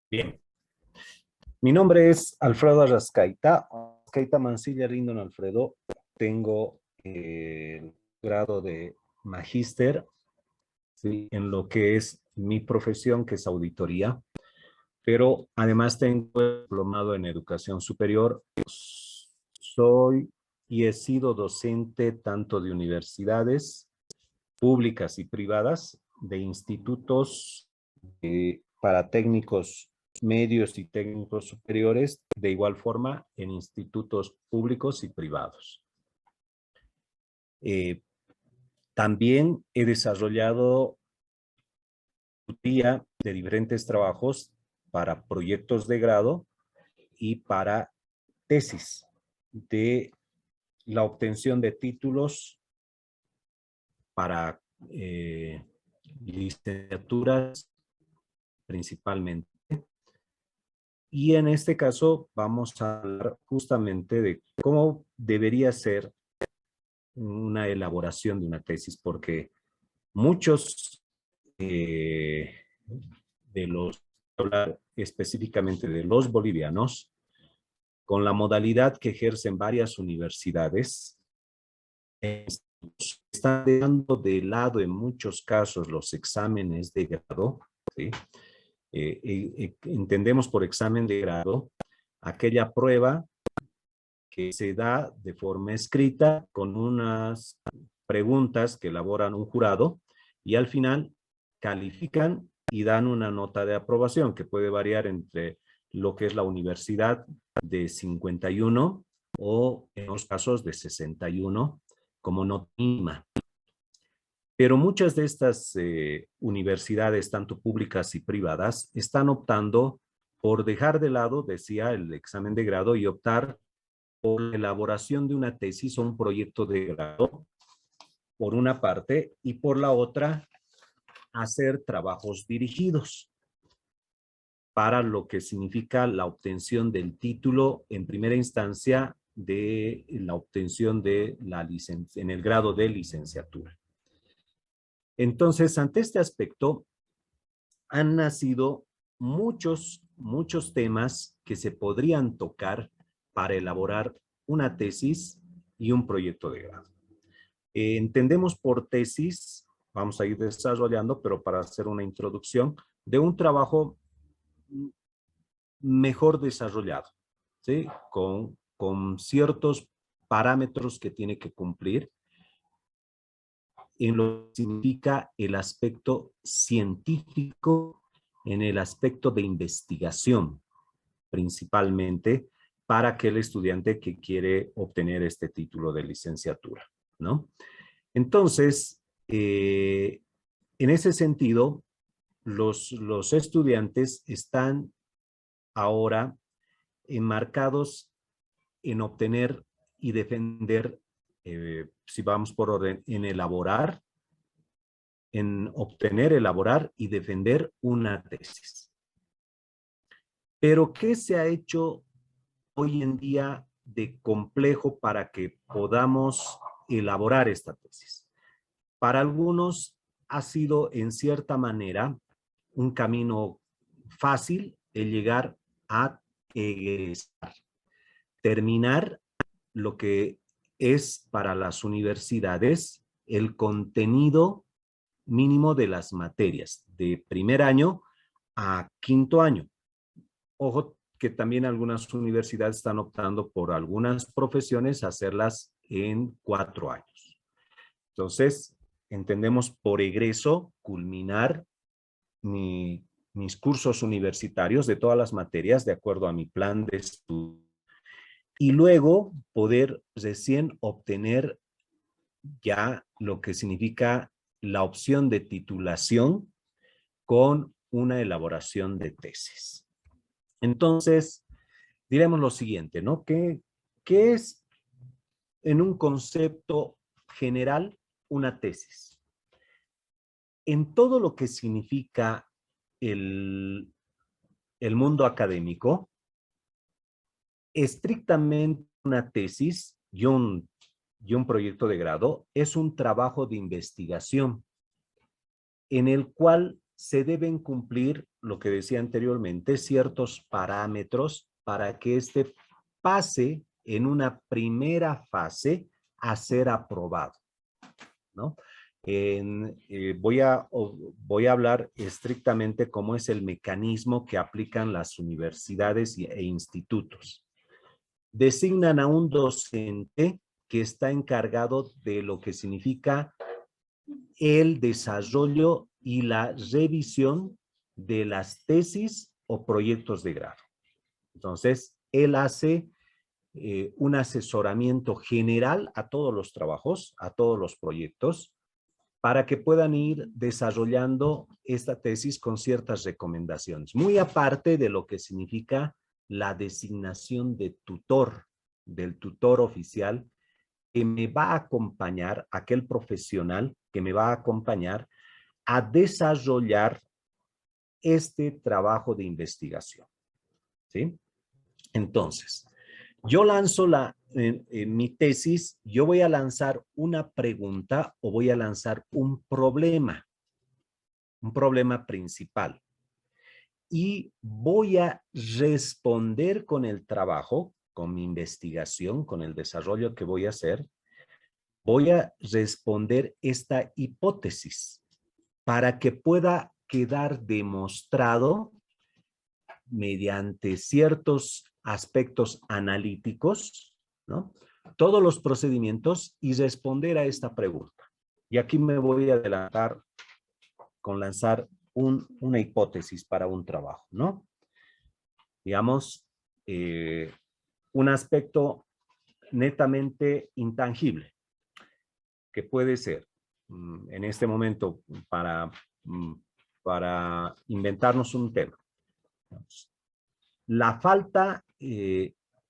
Bien, mi nombre es Alfredo Arrascaita, Arrascaita Mancilla Rindon Alfredo. Tengo el grado de magíster, ¿sí?, en lo que es mi profesión, que es auditoría, pero además tengo el diplomado en educación superior. Soy y he sido docente tanto de universidades públicas y privadas, de institutos para técnicos medios y técnicos superiores, de igual forma en institutos públicos y privados. También he desarrollado tutoría de diferentes trabajos para proyectos de grado y para tesis de la obtención de títulos para licenciaturas principalmente. Y en este caso vamos a hablar justamente de cómo debería ser una elaboración de una tesis, porque muchos de los, hablar específicamente de los bolivianos, con la modalidad que ejercen varias universidades, están dejando de lado en muchos casos los exámenes de grado, ¿sí? Entendemos por examen de grado aquella prueba que se da de forma escrita con unas preguntas que elaboran un jurado y al final califican y dan una nota de aprobación que puede variar entre lo que es la universidad de 51 o en los casos de 61 como nota mínima. Pero muchas de estas universidades, tanto públicas y privadas, están optando por dejar de lado, decía, el examen de grado y optar por la elaboración de una tesis o un proyecto de grado, por una parte, y por la otra, hacer trabajos dirigidos para lo que significa la obtención del título en primera instancia de la obtención de la licencia, en el grado de licenciatura. Entonces, ante este aspecto, han nacido muchos temas que se podrían tocar para elaborar una tesis y un proyecto de grado. Entendemos por tesis, vamos a ir desarrollando, pero para hacer una introducción, de un trabajo mejor desarrollado, ¿sí? Con ciertos parámetros que tiene que cumplir en lo que significa el aspecto científico, en el aspecto de investigación, principalmente para aquel estudiante que quiere obtener este título de licenciatura, ¿no? Entonces, en ese sentido, los estudiantes están ahora enmarcados en obtener y defender, si vamos por orden, en obtener, elaborar y defender una tesis. Pero, ¿qué se ha hecho hoy en día de complejo para que podamos elaborar esta tesis? Para algunos ha sido, en cierta manera, un camino fácil el llegar a egresar, terminar lo que es para las universidades el contenido mínimo de las materias, de primer año a quinto año. Ojo que también algunas universidades están optando por algunas profesiones hacerlas en 4 años. Entonces, entendemos por egreso culminar mis cursos universitarios de todas las materias de acuerdo a mi plan de estudio y luego poder recién obtener ya lo que significa la opción de titulación con una elaboración de tesis. Entonces, diremos lo siguiente, ¿no? ¿Qué es en un concepto general una tesis? En todo lo que significa el mundo académico, estrictamente una tesis y un proyecto de grado es un trabajo de investigación en el cual se deben cumplir, lo que decía anteriormente, ciertos parámetros para que este pase en una primera fase a ser aprobado, ¿no? Voy a hablar estrictamente cómo es el mecanismo que aplican las universidades e institutos. Designan a un docente que está encargado de lo que significa el desarrollo y la revisión de las tesis o proyectos de grado. Entonces, él hace un asesoramiento general a todos los trabajos, a todos los proyectos, para que puedan ir desarrollando esta tesis con ciertas recomendaciones, muy aparte de lo que significa la designación de tutor, del tutor oficial, que me va a acompañar, aquel profesional que me va a acompañar a desarrollar este trabajo de investigación, ¿sí? Entonces, yo lanzo mi tesis, yo voy a lanzar una pregunta o voy a lanzar un problema principal. Y voy a responder con el trabajo, con mi investigación, con el desarrollo que voy a hacer, voy a responder esta hipótesis para que pueda quedar demostrado mediante ciertos aspectos analíticos, ¿no? Todos los procedimientos y responder a esta pregunta. Y aquí me voy a adelantar con lanzar una hipótesis para un trabajo, ¿no? Digamos, un aspecto netamente intangible, que puede ser, en este momento, para inventarnos un tema. La falta,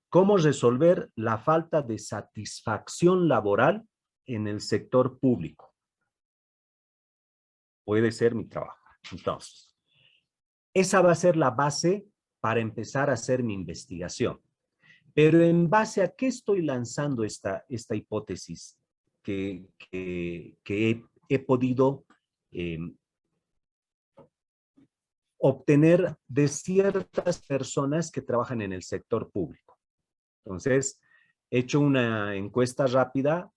¿cómo resolver la falta de satisfacción laboral en el sector público? Puede ser mi trabajo. Entonces, esa va a ser la base para empezar a hacer mi investigación. Pero en base a qué estoy lanzando esta hipótesis que he podido obtener de ciertas personas que trabajan en el sector público. Entonces, he hecho una encuesta rápida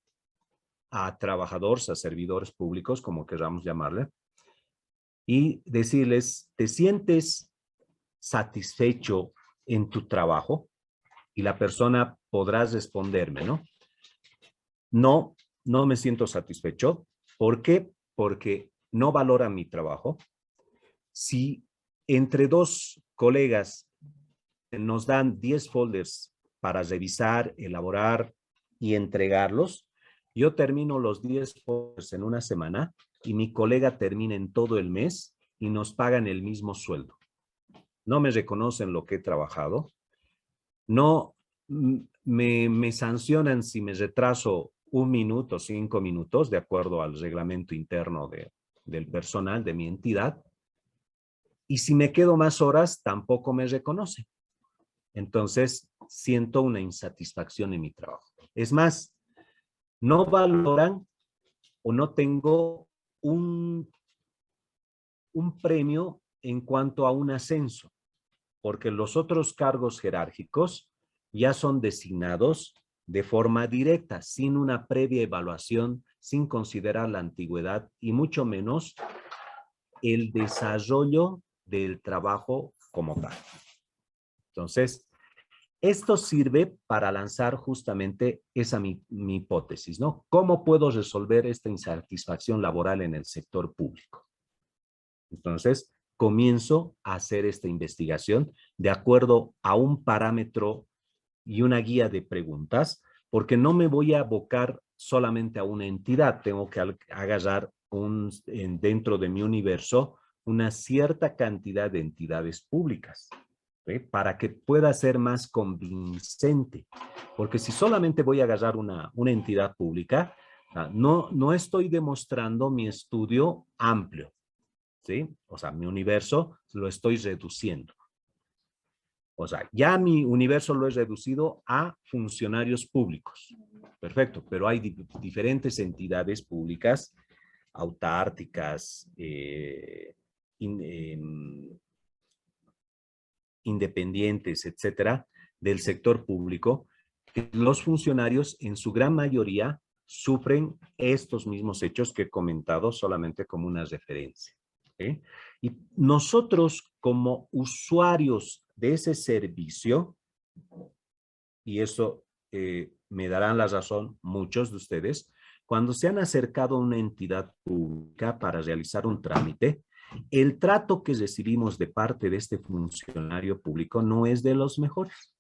a trabajadores, a servidores públicos, como queramos llamarle, y decirles, ¿te sientes satisfecho en tu trabajo? Y la persona podrá responderme, ¿no? No, no me siento satisfecho. ¿Por qué? Porque no valoran mi trabajo. Si entre dos colegas nos dan 10 folders para revisar, elaborar y entregarlos, yo termino los 10 folders en una semana y mi colega termina en todo el mes y nos pagan el mismo sueldo. No me reconocen lo que he trabajado. No me sancionan si me retraso 1 minuto, 5 minutos, de acuerdo al reglamento interno del personal de mi entidad. Y si me quedo más horas, tampoco me reconocen. Entonces, siento una insatisfacción en mi trabajo. Es más, no valoran o no tengo un premio en cuanto a un ascenso, porque los otros cargos jerárquicos ya son designados de forma directa, sin una previa evaluación, sin considerar la antigüedad y mucho menos el desarrollo del trabajo como tal. Entonces, esto sirve para lanzar justamente esa mi hipótesis, ¿no? ¿Cómo puedo resolver esta insatisfacción laboral en el sector público? Entonces, comienzo a hacer esta investigación de acuerdo a un parámetro y una guía de preguntas, porque no me voy a abocar solamente a una entidad, tengo que agarrar dentro de mi universo una cierta cantidad de entidades públicas, ¿sí? Para que pueda ser más convincente, porque si solamente voy a agarrar una entidad pública, no estoy demostrando mi estudio amplio, ¿sí? O sea, mi universo lo estoy reduciendo. O sea, ya mi universo lo he reducido a funcionarios públicos. Perfecto, pero hay diferentes entidades públicas, autárquicas, independientes, etcétera, del sector público, que los funcionarios en su gran mayoría sufren estos mismos hechos que he comentado solamente como una referencia. ¿Sí? Y nosotros como usuarios de ese servicio, y eso me darán la razón muchos de ustedes, cuando se han acercado a una entidad pública para realizar un trámite, el trato que recibimos de parte de este funcionario público no es de los mejores,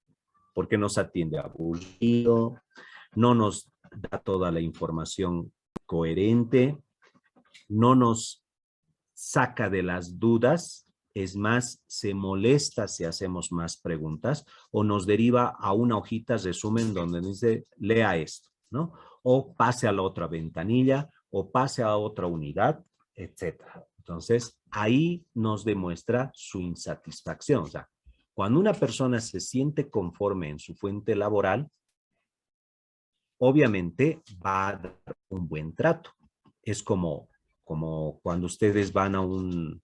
porque nos atiende aburrido, no nos da toda la información coherente, no nos saca de las dudas, es más, se molesta si hacemos más preguntas o nos deriva a una hojita resumen donde dice, lea esto, ¿no? O pase a la otra ventanilla o pase a otra unidad, etcétera. Entonces, ahí nos demuestra su insatisfacción. O sea, cuando una persona se siente conforme en su fuente laboral, obviamente va a dar un buen trato. Es como cuando ustedes van a un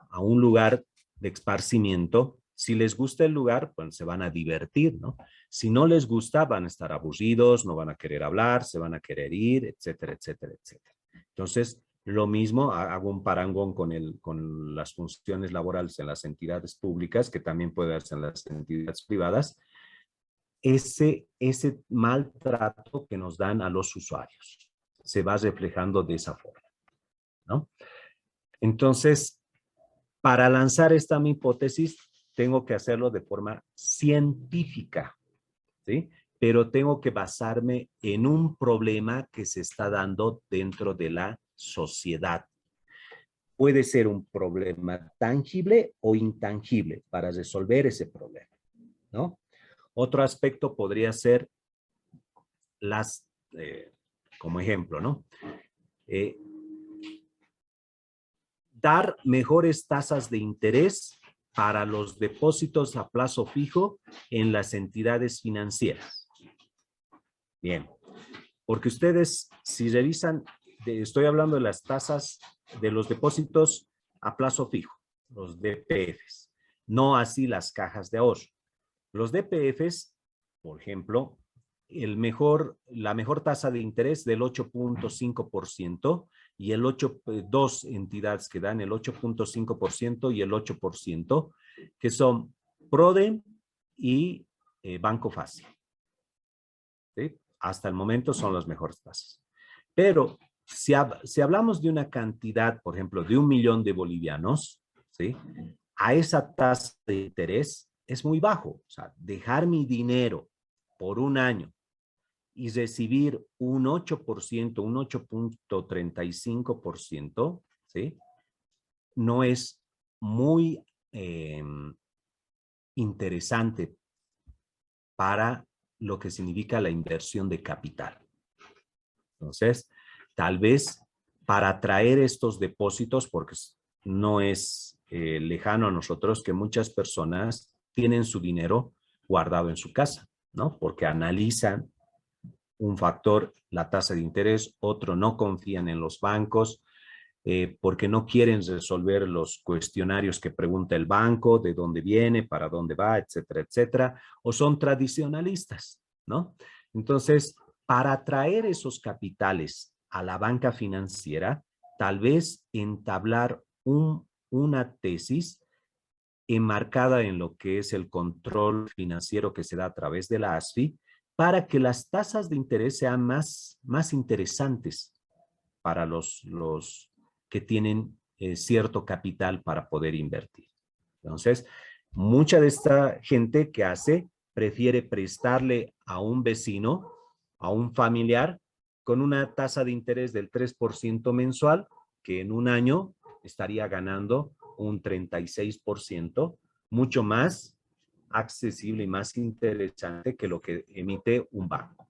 lugar de esparcimiento. Si les gusta el lugar, pues se van a divertir, ¿no? Si no les gusta, van a estar aburridos, no van a querer hablar, se van a querer ir, etcétera, etcétera, etcétera. Entonces, lo mismo, hago un parangón con las funciones laborales en las entidades públicas, que también puede hacer en las entidades privadas, ese maltrato que nos dan a los usuarios se va reflejando de esa forma, ¿no? Entonces, para lanzar esta mi hipótesis, tengo que hacerlo de forma científica, ¿sí? Pero tengo que basarme en un problema que se está dando dentro de la sociedad. Puede ser un problema tangible o intangible para resolver ese problema, ¿no? Otro aspecto podría ser las, como ejemplo, ¿no? Dar mejores tasas de interés para los depósitos a plazo fijo en las entidades financieras. Bien, porque ustedes, si revisan, estoy hablando de las tasas de los depósitos a plazo fijo, los DPFs, no así las cajas de ahorro. Los DPFs, por ejemplo, la mejor tasa de interés del 8.5% y dos entidades que dan el 8.5% y el 8%, que son PRODE y Banco Fácil. ¿Sí? Hasta el momento son las mejores tasas. Pero si hablamos de una cantidad, por ejemplo, de 1 millón de bolivianos, ¿sí? A esa tasa de interés es muy bajo. O sea, dejar mi dinero por un año y recibir un 8%, un 8.35%, ¿sí? No es muy interesante para lo que significa la inversión de capital. Entonces, tal vez para atraer estos depósitos, porque no es lejano a nosotros que muchas personas tienen su dinero guardado en su casa, ¿no? Porque analizan un factor, la tasa de interés, otro, no confían en los bancos, porque no quieren resolver los cuestionarios que pregunta el banco, de dónde viene, para dónde va, etcétera, etcétera, o son tradicionalistas, ¿no? Entonces, para atraer esos capitales a la banca financiera, tal vez entablar una tesis enmarcada en lo que es el control financiero que se da a través de la ASFI, para que las tasas de interés sean más interesantes para los que tienen cierto capital para poder invertir. Entonces, mucha de esta gente que hace prefiere prestarle a un vecino, a un familiar, con una tasa de interés del 3% mensual, que en un año estaría ganando un 36%, mucho más accesible y más interesante que lo que emite un banco,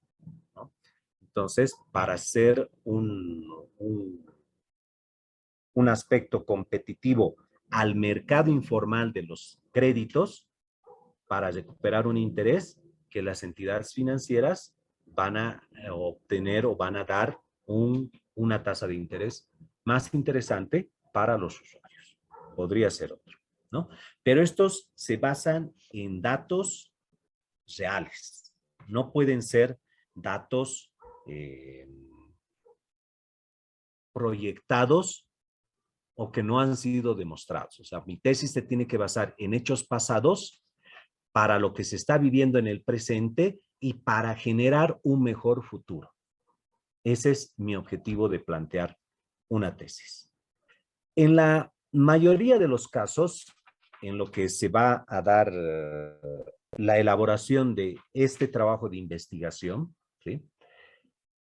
¿no? Entonces, para hacer un aspecto competitivo al mercado informal de los créditos, para recuperar un interés que las entidades financieras van a obtener o van a dar una tasa de interés más interesante para los usuarios. podría ser otro, ¿no? Pero estos se basan en datos reales, no pueden ser datos proyectados o que no han sido demostrados. O sea, mi tesis se tiene que basar en hechos pasados para lo que se está viviendo en el presente y para generar un mejor futuro. Ese es mi objetivo de plantear una tesis. En la mayoría de los casos, en lo que se va a dar la elaboración de este trabajo de investigación, ¿sí?,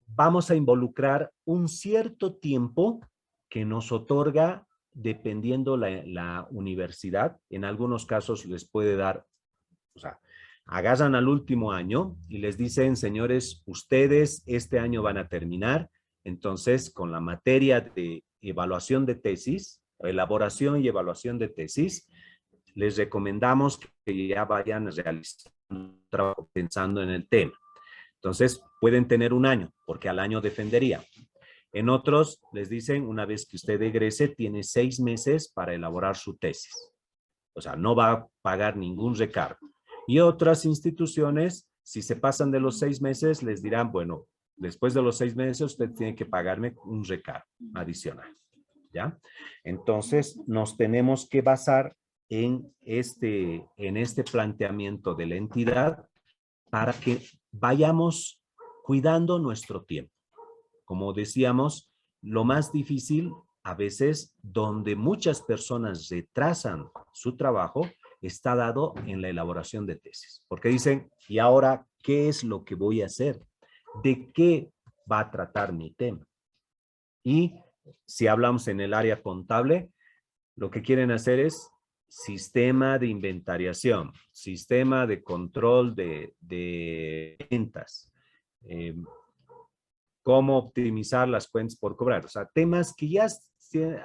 vamos a involucrar un cierto tiempo que nos otorga dependiendo la universidad. En algunos casos les puede dar, o sea, agarran al último año y les dicen, señores, ustedes este año van a terminar, entonces con la materia de evaluación de tesis, elaboración y evaluación de tesis, les recomendamos que ya vayan realizando un trabajo pensando en el tema. Entonces, pueden tener un año, porque al año defendería. En otros, les dicen, una vez que usted egrese, tiene 6 meses para elaborar su tesis. O sea, no va a pagar ningún recargo. Y otras instituciones, si se pasan de los 6 meses, les dirán, bueno, después de los 6 meses, usted tiene que pagarme un recargo adicional. ¿Ya? Entonces, nos tenemos que basar en este planteamiento de la entidad para que vayamos cuidando nuestro tiempo. Como decíamos, lo más difícil a veces donde muchas personas retrasan su trabajo está dado en la elaboración de tesis. Porque dicen, ¿y ahora qué es lo que voy a hacer? ¿De qué va a tratar mi tema? Y si hablamos en el área contable, lo que quieren hacer es sistema de inventariación, sistema de control de ventas, cómo optimizar las cuentas por cobrar. O sea, temas que ya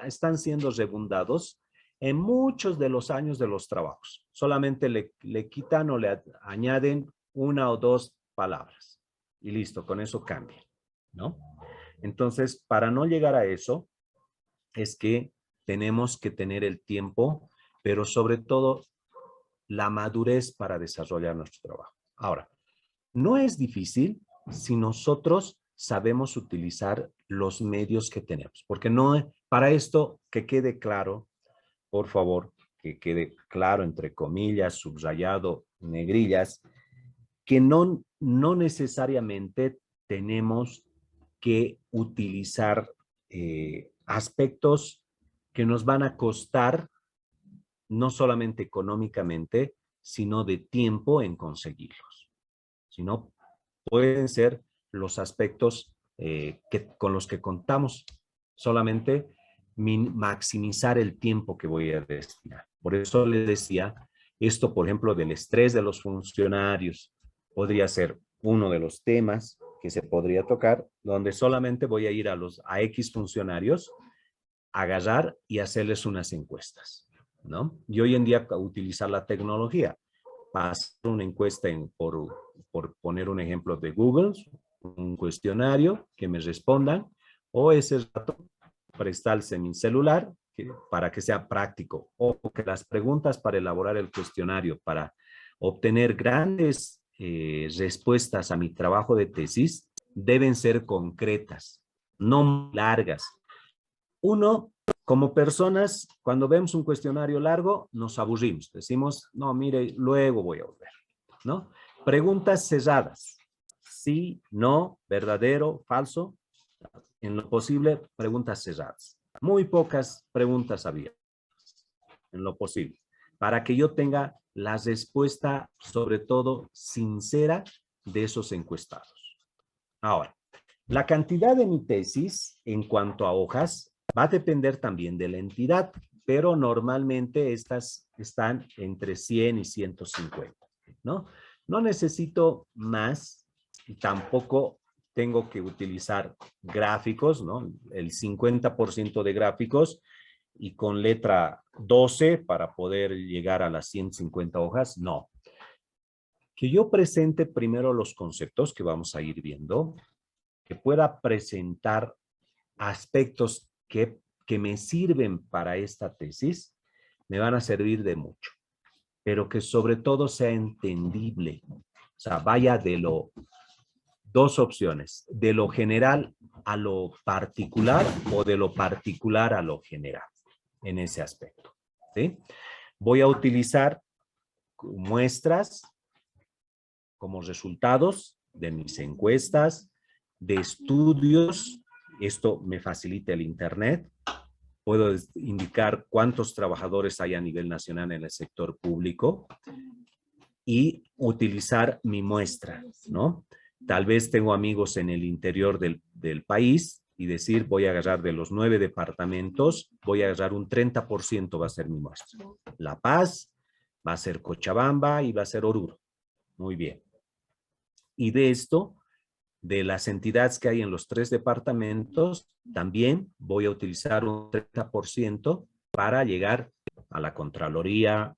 están siendo redundados en muchos de los años de los trabajos. Solamente le quitan o le añaden una o dos palabras y listo, con eso cambia, ¿no? Entonces, para no llegar a eso, es que tenemos que tener el tiempo, pero sobre todo la madurez para desarrollar nuestro trabajo. Ahora, no es difícil si nosotros sabemos utilizar los medios que tenemos, porque no, para esto que quede claro, por favor, que quede claro entre comillas, subrayado, negrillas, que no necesariamente tenemos que utilizar aspectos que nos van a costar no solamente económicamente, sino de tiempo en conseguirlos. Sino pueden ser los aspectos con los que contamos, solamente maximizar el tiempo que voy a destinar. Por eso les decía, esto por ejemplo del estrés de los funcionarios, podría ser uno de los temas que se podría tocar, donde solamente voy a ir a X funcionarios, agarrar y hacerles unas encuestas, ¿no? Y hoy en día utilizar la tecnología, pasar una encuesta por poner un ejemplo de Google, un cuestionario que me respondan, o ese rato prestarse mi celular para que sea práctico, o que las preguntas para elaborar el cuestionario, para obtener grandes respuestas a mi trabajo de tesis, deben ser concretas, no largas. Uno, como personas, cuando vemos un cuestionario largo, nos aburrimos. Decimos, no, mire, luego voy a volver, ¿no? Preguntas cerradas. Sí, no, verdadero, falso. En lo posible, preguntas cerradas. Muy pocas preguntas abiertas, en lo posible. Para que yo tenga la respuesta, sobre todo, sincera de esos encuestados. Ahora, la cantidad de mi tesis en cuanto a hojas va a depender también de la entidad, pero normalmente estas están entre 100 y 150, ¿no? No necesito más y tampoco tengo que utilizar gráficos, ¿no? El 50% de gráficos y con letra 12 para poder llegar a las 150 hojas, no. Que yo presente primero los conceptos que vamos a ir viendo, que pueda presentar aspectos que me sirven para esta tesis me van a servir de mucho, pero que sobre todo sea entendible. O sea, vaya de dos opciones, de lo general a lo particular o de lo particular a lo general, en ese aspecto, ¿sí? Voy a utilizar muestras como resultados de mis encuestas, de estudios. Esto me facilita el Internet. Puedo indicar cuántos trabajadores hay a nivel nacional en el sector público y utilizar mi muestra, ¿no? Tal vez tengo amigos en el interior del país y decir, voy a agarrar de los 9 departamentos, voy a agarrar un 30% va a ser mi muestra. La Paz, va a ser Cochabamba y va a ser Oruro. Muy bien. Y de esto, de las entidades que hay en los 3 departamentos, también voy a utilizar un 30% para llegar a la Contraloría,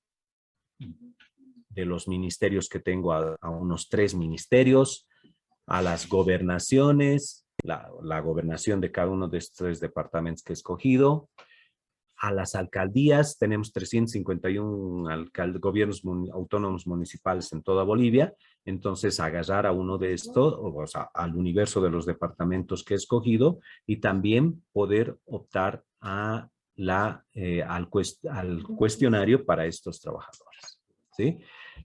de los ministerios que tengo a unos 3 ministerios, a las gobernaciones, la gobernación de cada uno de estos 3 departamentos que he escogido, a las alcaldías, tenemos 351 gobiernos autónomos municipales en toda Bolivia, entonces agarrar a uno de estos, o sea, al universo de los departamentos que he escogido, y también poder optar a al cuestionario para estos trabajadores, ¿sí?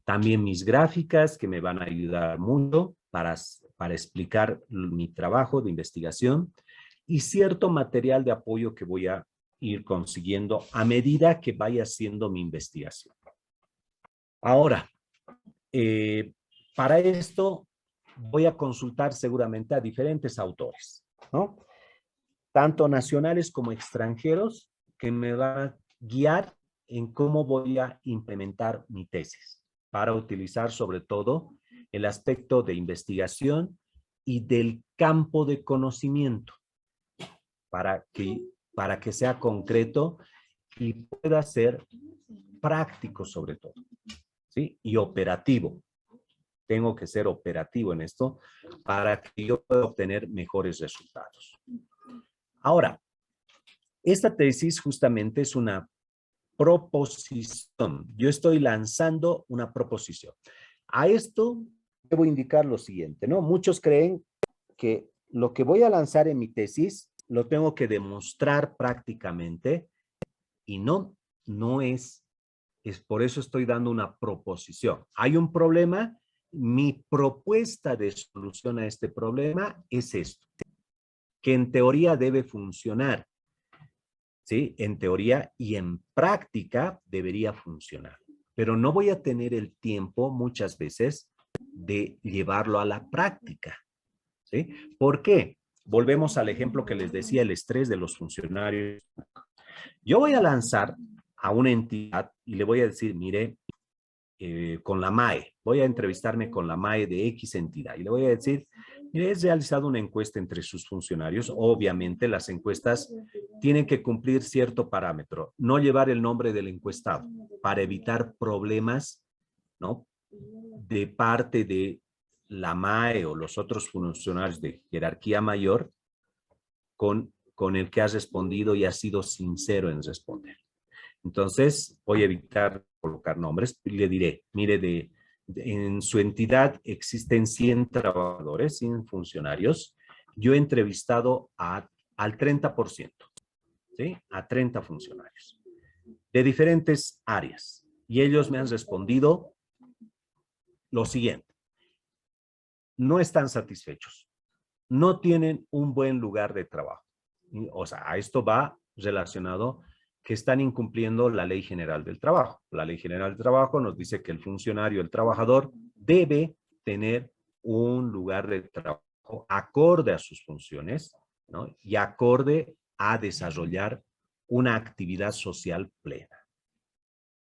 También mis gráficas que me van a ayudar mucho para explicar mi trabajo de investigación y cierto material de apoyo que voy a ir consiguiendo a medida que vaya haciendo mi investigación. Ahora, para esto voy a consultar seguramente a diferentes autores, ¿no? Tanto nacionales como extranjeros, que me van a guiar en cómo voy a implementar mi tesis, para utilizar sobre todo el aspecto de investigación y del campo de conocimiento, para que sea concreto y pueda ser práctico sobre todo, ¿sí? Y operativo. Tengo que ser operativo en esto para que yo pueda obtener mejores resultados. Ahora, esta tesis justamente es una proposición. Yo estoy lanzando una proposición. A esto debo indicar lo siguiente, ¿no? Muchos creen que lo que voy a lanzar en mi tesis lo tengo que demostrar prácticamente y no es por eso estoy dando una proposición. Hay un problema, mi propuesta de solución a este problema es esto, que en teoría debe funcionar, ¿sí? En teoría y en práctica debería funcionar, pero no voy a tener el tiempo muchas veces de llevarlo a la práctica, ¿sí? ¿Por qué? Volvemos al ejemplo que les decía, el estrés de los funcionarios. Yo voy a lanzar a una entidad y le voy a decir, mire, con la MAE, voy a entrevistarme con la MAE de X entidad y le voy a decir, mire, he realizado una encuesta entre sus funcionarios. Obviamente las encuestas tienen que cumplir cierto parámetro, no llevar el nombre del encuestado para evitar problemas, ¿no? De parte de la MAE o los otros funcionarios de jerarquía mayor con el que has respondido y has sido sincero en responder. Entonces, voy a evitar colocar nombres y le diré, mire, en su entidad existen 100 trabajadores, 100 funcionarios. Yo he entrevistado al 30%, ¿sí? A 30 funcionarios de diferentes áreas. Y ellos me han respondido lo siguiente. No están satisfechos. No tienen un buen lugar de trabajo. O sea, a esto va relacionado que están incumpliendo la Ley General del Trabajo. La Ley General del Trabajo nos dice que el funcionario, el trabajador, debe tener un lugar de trabajo acorde a sus funciones, ¿no? Y acorde a desarrollar una actividad social plena.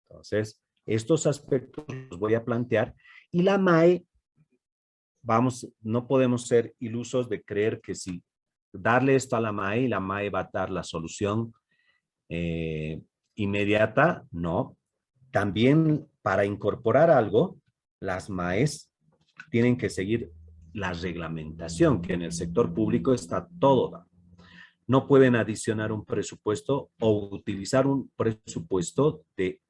Entonces, estos aspectos los voy a plantear y la MAE, no podemos ser ilusos de creer que si darle esto a la MAE y la MAE va a dar la solución inmediata, no. También para incorporar algo, las MAEs tienen que seguir la reglamentación, que en el sector público está todo dado. no pueden adicionar un presupuesto o utilizar un presupuesto de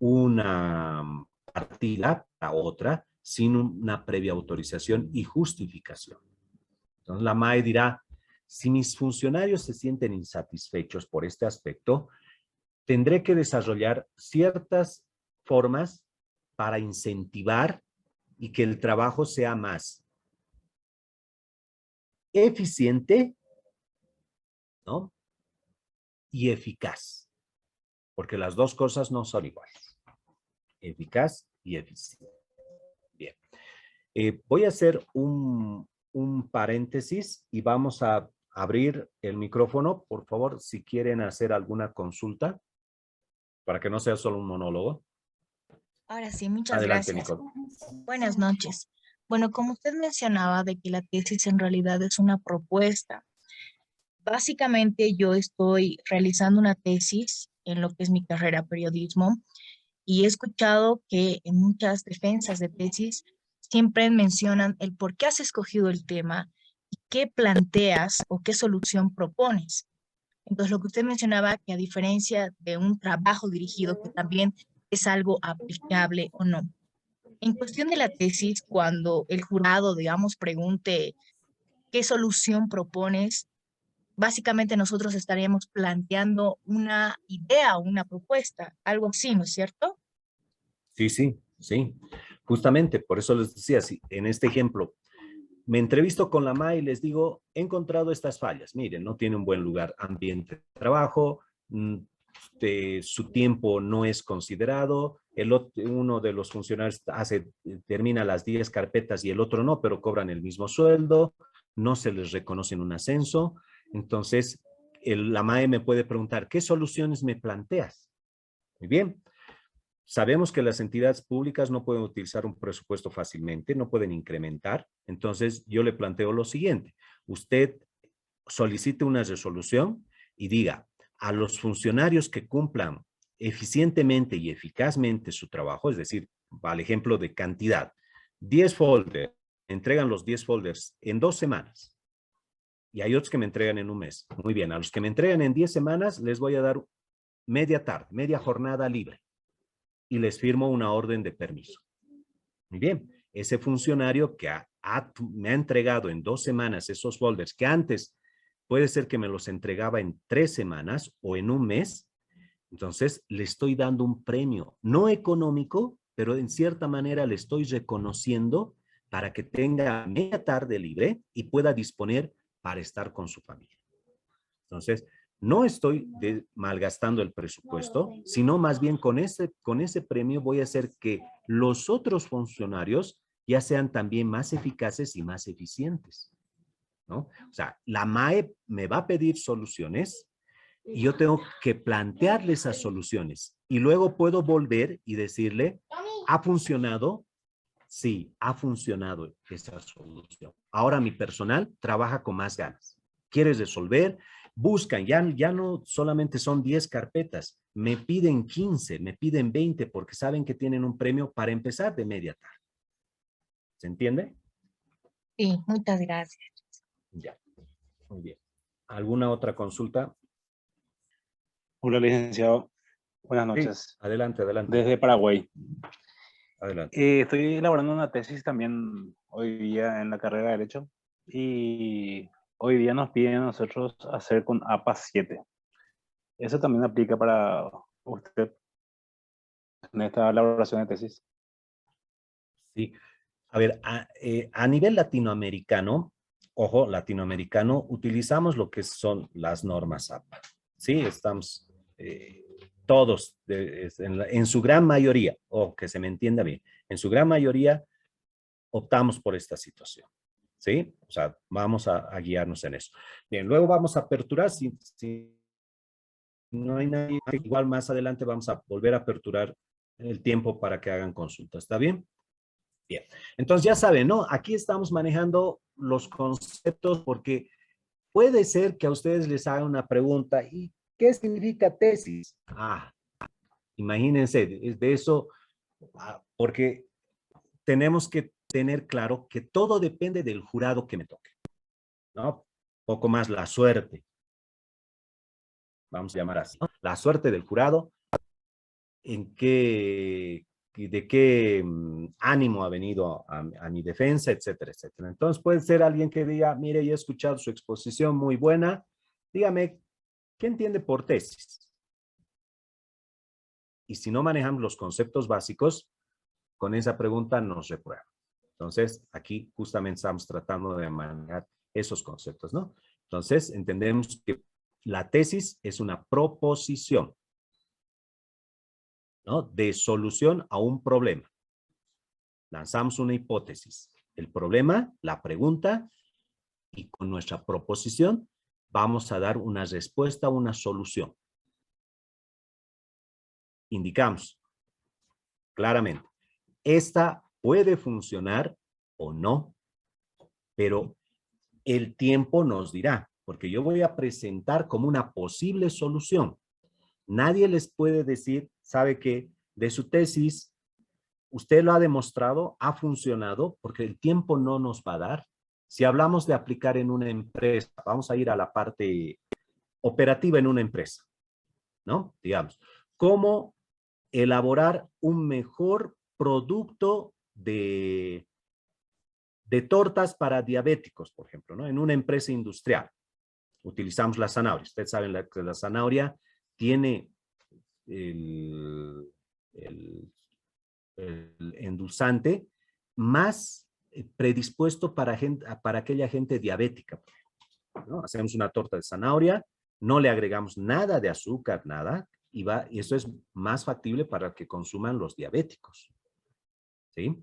una partida a otra sin una previa autorización y justificación. Entonces la MAE dirá, si mis funcionarios se sienten insatisfechos por este aspecto, tendré que desarrollar ciertas formas para incentivar y que el trabajo sea más eficiente, ¿no? Y eficaz, porque las dos cosas no son iguales. Eficaz y eficiente. Bien. Voy a hacer un paréntesis y vamos a abrir el micrófono, por favor, si quieren hacer alguna consulta, para que no sea solo un monólogo. Ahora sí, muchas Adelante, gracias. Nicole. Buenas noches. Bueno, como usted mencionaba de que la tesis en realidad es una propuesta, básicamente yo estoy realizando una tesis en lo que es mi carrera periodismo y he escuchado que en muchas defensas de tesis siempre mencionan el por qué has escogido el tema y qué planteas o qué solución propones. Entonces, lo que usted mencionaba, que a diferencia de un trabajo dirigido, que también es algo aplicable o no. En cuestión de la tesis, cuando el jurado, digamos, pregunte qué solución propones, básicamente nosotros estaríamos planteando una idea o una propuesta, algo así, ¿no es cierto? Sí, sí, sí. Justamente, por eso les decía, si en este ejemplo, me entrevisto con la MAE y les digo, he encontrado estas fallas. Miren, no tiene un buen lugar ambiente de trabajo, su tiempo no es considerado, uno de los funcionarios termina las 10 carpetas y el otro no, pero cobran el mismo sueldo, no se les reconoce un ascenso. Entonces, la MAE me puede preguntar, ¿qué soluciones me planteas? Muy bien. Sabemos que las entidades públicas no pueden utilizar un presupuesto fácilmente, no pueden incrementar. Entonces, yo le planteo lo siguiente. Usted solicite una resolución y diga a los funcionarios que cumplan eficientemente y eficazmente su trabajo, es decir, al ejemplo de cantidad, 10 folders, entregan los 10 folders en 2 semanas y hay otros que me entregan en un mes. Muy bien, a los que me entregan en 10 semanas les voy a dar media tarde, media jornada libre y les firmo una orden de permiso. Muy bien, ese funcionario que me ha entregado en 2 semanas esos folders que antes puede ser que me los entregaba en 3 semanas o en un mes, entonces le estoy dando un premio, no económico, pero en cierta manera le estoy reconociendo para que tenga media tarde libre y pueda disponer para estar con su familia. Entonces, no estoy malgastando el presupuesto, sino más bien con ese premio voy a hacer que los otros funcionarios ya sean también más eficaces y más eficientes, ¿no? O sea, la MAE me va a pedir soluciones y yo tengo que plantearle esas soluciones y luego puedo volver y decirle, ¿ha funcionado? Sí, ha funcionado esa solución. Ahora mi personal trabaja con más ganas. ¿Quieres resolver? Buscan, ya no solamente son 10 carpetas, me piden 15, me piden 20 porque saben que tienen un premio para empezar de media tarde. ¿Se entiende? Sí, muchas gracias. Ya, muy bien. ¿Alguna otra consulta? Hola, licenciado. Buenas Sí, noches. adelante, adelante, Desde Paraguay. adelante. Estoy elaborando una tesis también hoy día en la carrera de Derecho y hoy día nos piden a nosotros hacer con APA 7. ¿Eso también aplica para usted en esta elaboración de tesis? Sí, a ver, a nivel latinoamericano, ojo, latinoamericano, utilizamos lo que son las normas APA. Sí, estamos todos, en su gran mayoría, o que se me entienda bien, en su gran mayoría optamos por esta situación. ¿Sí? O sea, vamos a guiarnos en eso. Bien, luego vamos a aperturar, si no hay nadie, igual más adelante vamos a volver a aperturar el tiempo para que hagan consulta. ¿Está bien? Bien, entonces ya saben, ¿no? Aquí estamos manejando los conceptos porque puede ser que a ustedes les haga una pregunta, ¿y qué significa tesis? Imagínense de eso, porque tenemos que tener claro que todo depende del jurado que me toque, ¿no? Poco más la suerte. vamos a llamar así, ¿no? La suerte del jurado, en qué, de qué ánimo ha venido a mi defensa, etcétera, etcétera. Entonces puede ser alguien que diga, mire, yo he escuchado su exposición muy buena, dígame, ¿qué entiende por tesis? Y si no manejamos los conceptos básicos, con esa pregunta nos reprueban. Entonces, aquí justamente estamos tratando de manejar esos conceptos, ¿no? Entonces, entendemos que la tesis es una proposición, ¿no? De solución a un problema. Lanzamos una hipótesis. El problema, la pregunta, y con nuestra proposición vamos a dar una respuesta, una solución. Indicamos claramente, esta puede funcionar o no, pero el tiempo nos dirá, porque yo voy a presentar como una posible solución. Nadie les puede decir, sabe que de su tesis, usted lo ha demostrado, ha funcionado, porque el tiempo no nos va a dar. Si hablamos de aplicar en una empresa, vamos a ir a la parte operativa en una empresa, ¿no? Digamos, ¿cómo elaborar un mejor producto de tortas para diabéticos, por ejemplo, ¿no? En una empresa industrial. Utilizamos la zanahoria. Ustedes saben que la zanahoria tiene el endulzante más predispuesto para aquella gente diabética, ¿no? Hacemos una torta de zanahoria, no le agregamos nada de azúcar, nada, y eso es más factible para que consuman los diabéticos, ¿sí?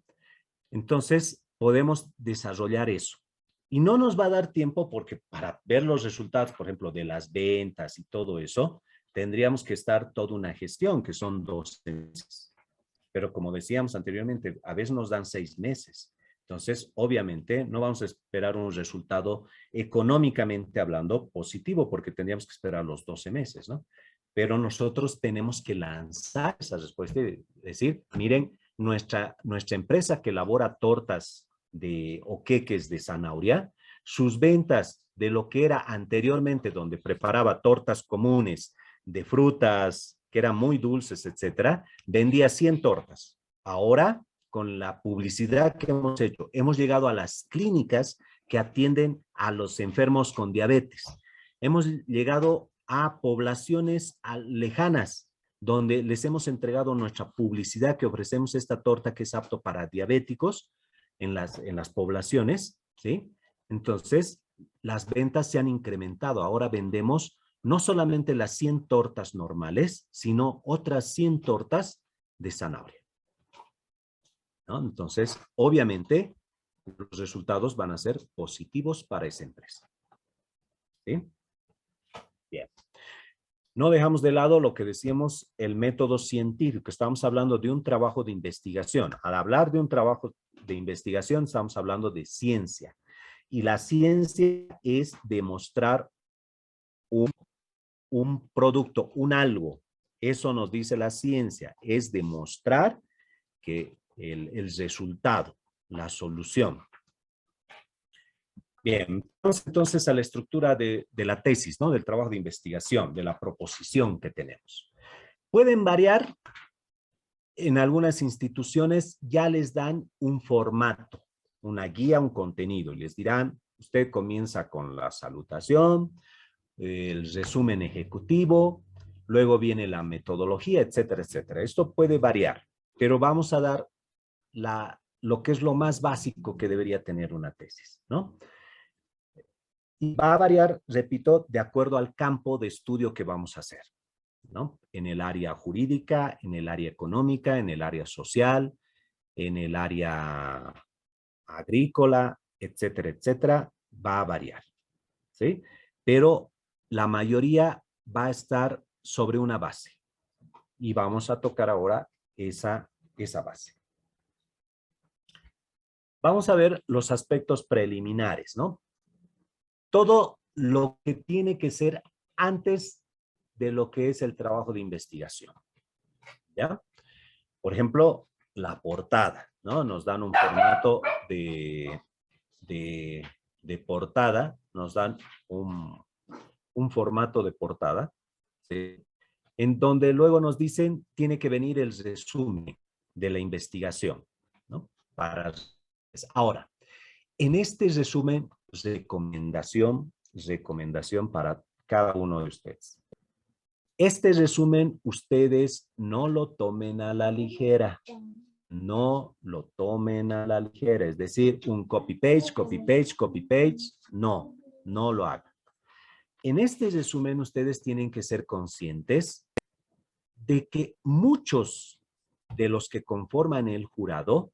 Entonces, podemos desarrollar eso. Y no nos va a dar tiempo porque para ver los resultados, por ejemplo, de las ventas y todo eso, tendríamos que estar toda una gestión, que son 12 meses. Pero como decíamos anteriormente, a veces nos dan 6 meses. Entonces, obviamente, no vamos a esperar un resultado económicamente hablando positivo, porque tendríamos que esperar los 12 meses, ¿no? Pero nosotros tenemos que lanzar esa respuesta y decir, miren, nuestra empresa que elabora tortas o queques de zanahoria, sus ventas de lo que era anteriormente, donde preparaba tortas comunes de frutas que eran muy dulces, etcétera, vendía 100 tortas. Ahora, con la publicidad que hemos hecho, hemos llegado a las clínicas que atienden a los enfermos con diabetes. Hemos llegado a poblaciones lejanas, donde les hemos entregado nuestra publicidad que ofrecemos esta torta que es apto para diabéticos en las poblaciones, ¿sí? Entonces, las ventas se han incrementado. Ahora vendemos no solamente las 100 tortas normales, sino otras 100 tortas de zanahoria, ¿no? Entonces, obviamente, los resultados van a ser positivos para esa empresa, ¿sí? Bien. No dejamos de lado lo que decíamos, el método científico. Estamos hablando de un trabajo de investigación. Al hablar de un trabajo de investigación, estamos hablando de ciencia. Y la ciencia es demostrar un producto, un algo. Eso nos dice la ciencia, es demostrar que el resultado, la solución. Bien, entonces a la estructura de la tesis, ¿no? Del trabajo de investigación, de la proposición que tenemos. Pueden variar, en algunas instituciones ya les dan un formato, una guía, un contenido. Les dirán, usted comienza con la salutación, el resumen ejecutivo, luego viene la metodología, etcétera, etcétera. Esto puede variar, pero vamos a dar lo que es lo más básico que debería tener una tesis, ¿no? Y va a variar, repito, de acuerdo al campo de estudio que vamos a hacer, ¿no? En el área jurídica, en el área económica, en el área social, en el área agrícola, etcétera, etcétera, va a variar, ¿sí? Pero la mayoría va a estar sobre una base. Y vamos a tocar ahora esa base. Vamos a ver los aspectos preliminares, ¿no? Todo lo que tiene que ser antes de lo que es el trabajo de investigación, ¿ya? Por ejemplo, la portada, ¿no? Nos dan un formato de portada, nos dan un formato de portada, ¿sí? En donde luego nos dicen, tiene que venir el resumen de la investigación, ¿no? Ahora, en este resumen, recomendación para cada uno de ustedes. Este resumen, ustedes no lo tomen a la ligera. No lo tomen a la ligera. Es decir, un copy-paste, copy-paste, copy-paste. No, no lo hagan. En este resumen, ustedes tienen que ser conscientes de que muchos de los que conforman el jurado,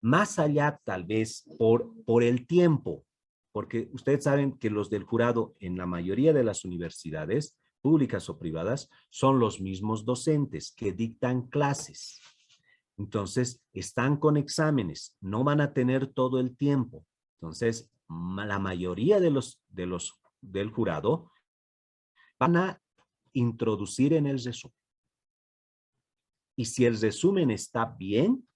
más allá tal vez por el tiempo, porque ustedes saben que los del jurado en la mayoría de las universidades, públicas o privadas, son los mismos docentes que dictan clases. Entonces, están con exámenes, no van a tener todo el tiempo. Entonces, la mayoría del jurado van a introducir en el resumen. Y si el resumen está bien,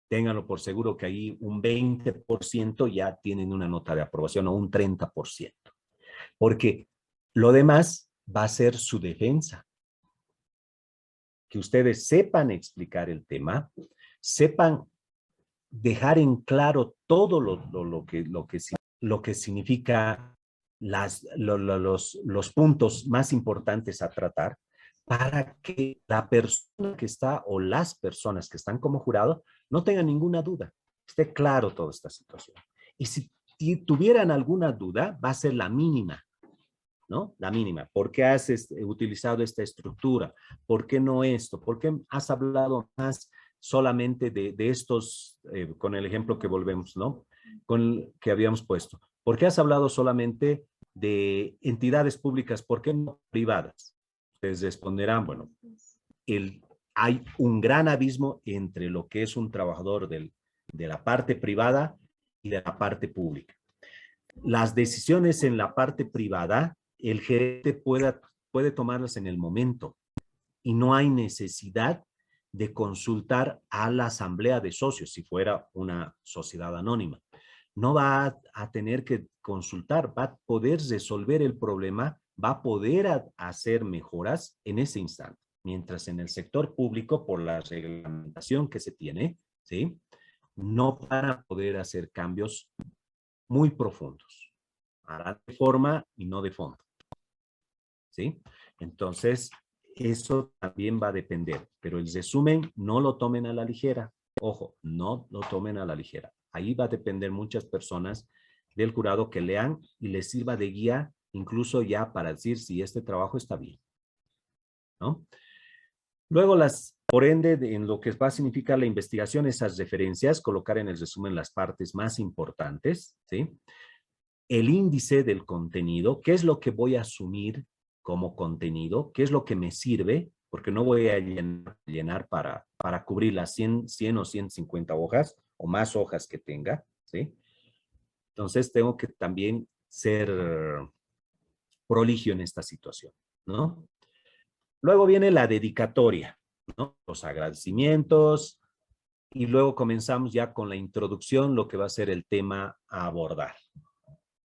ténganlo por seguro que ahí un 20% ya tienen una nota de aprobación o un 30%. Porque lo demás va a ser su defensa. Que ustedes sepan explicar el tema, sepan dejar en claro todo lo que significa los puntos más importantes a tratar para que la persona que está o las personas que están como jurado no tengan ninguna duda. Esté claro toda esta situación. Y si tuvieran alguna duda, va a ser la mínima, ¿no? La mínima. ¿Por qué has utilizado esta estructura? ¿Por qué no esto? ¿Por qué has hablado más solamente de estos, con el ejemplo que volvemos, ¿no? Que habíamos puesto. ¿Por qué has hablado solamente de entidades públicas? ¿Por qué no privadas? Ustedes responderán, bueno, hay un gran abismo entre lo que es un trabajador de la parte privada y de la parte pública. Las decisiones en la parte privada, el gerente puede tomarlas en el momento y no hay necesidad de consultar a la asamblea de socios si fuera una sociedad anónima. No va a tener que consultar, va a poder resolver el problema, va a poder hacer mejoras en ese instante. Mientras en el sector público, por la reglamentación que se tiene, ¿sí? No van a poder hacer cambios muy profundos. Hará de forma y no de fondo. ¿Sí? Entonces, eso también va a depender. Pero el resumen no lo tomen a la ligera. Ojo, no lo tomen a la ligera. Ahí va a depender muchas personas del jurado que lean y les sirva de guía, incluso ya para decir si este trabajo está bien, ¿no? Luego, por ende, en lo que va a significar la investigación, esas referencias, colocar en el resumen las partes más importantes, ¿sí? El índice del contenido, qué es lo que voy a asumir como contenido, qué es lo que me sirve, porque no voy a llenar para cubrir las 100 o 150 hojas o más hojas que tenga, ¿sí? Entonces, tengo que también ser proligio en esta situación, ¿no? Luego viene la dedicatoria, ¿no? Los agradecimientos, y luego comenzamos ya con la introducción, lo que va a ser el tema a abordar.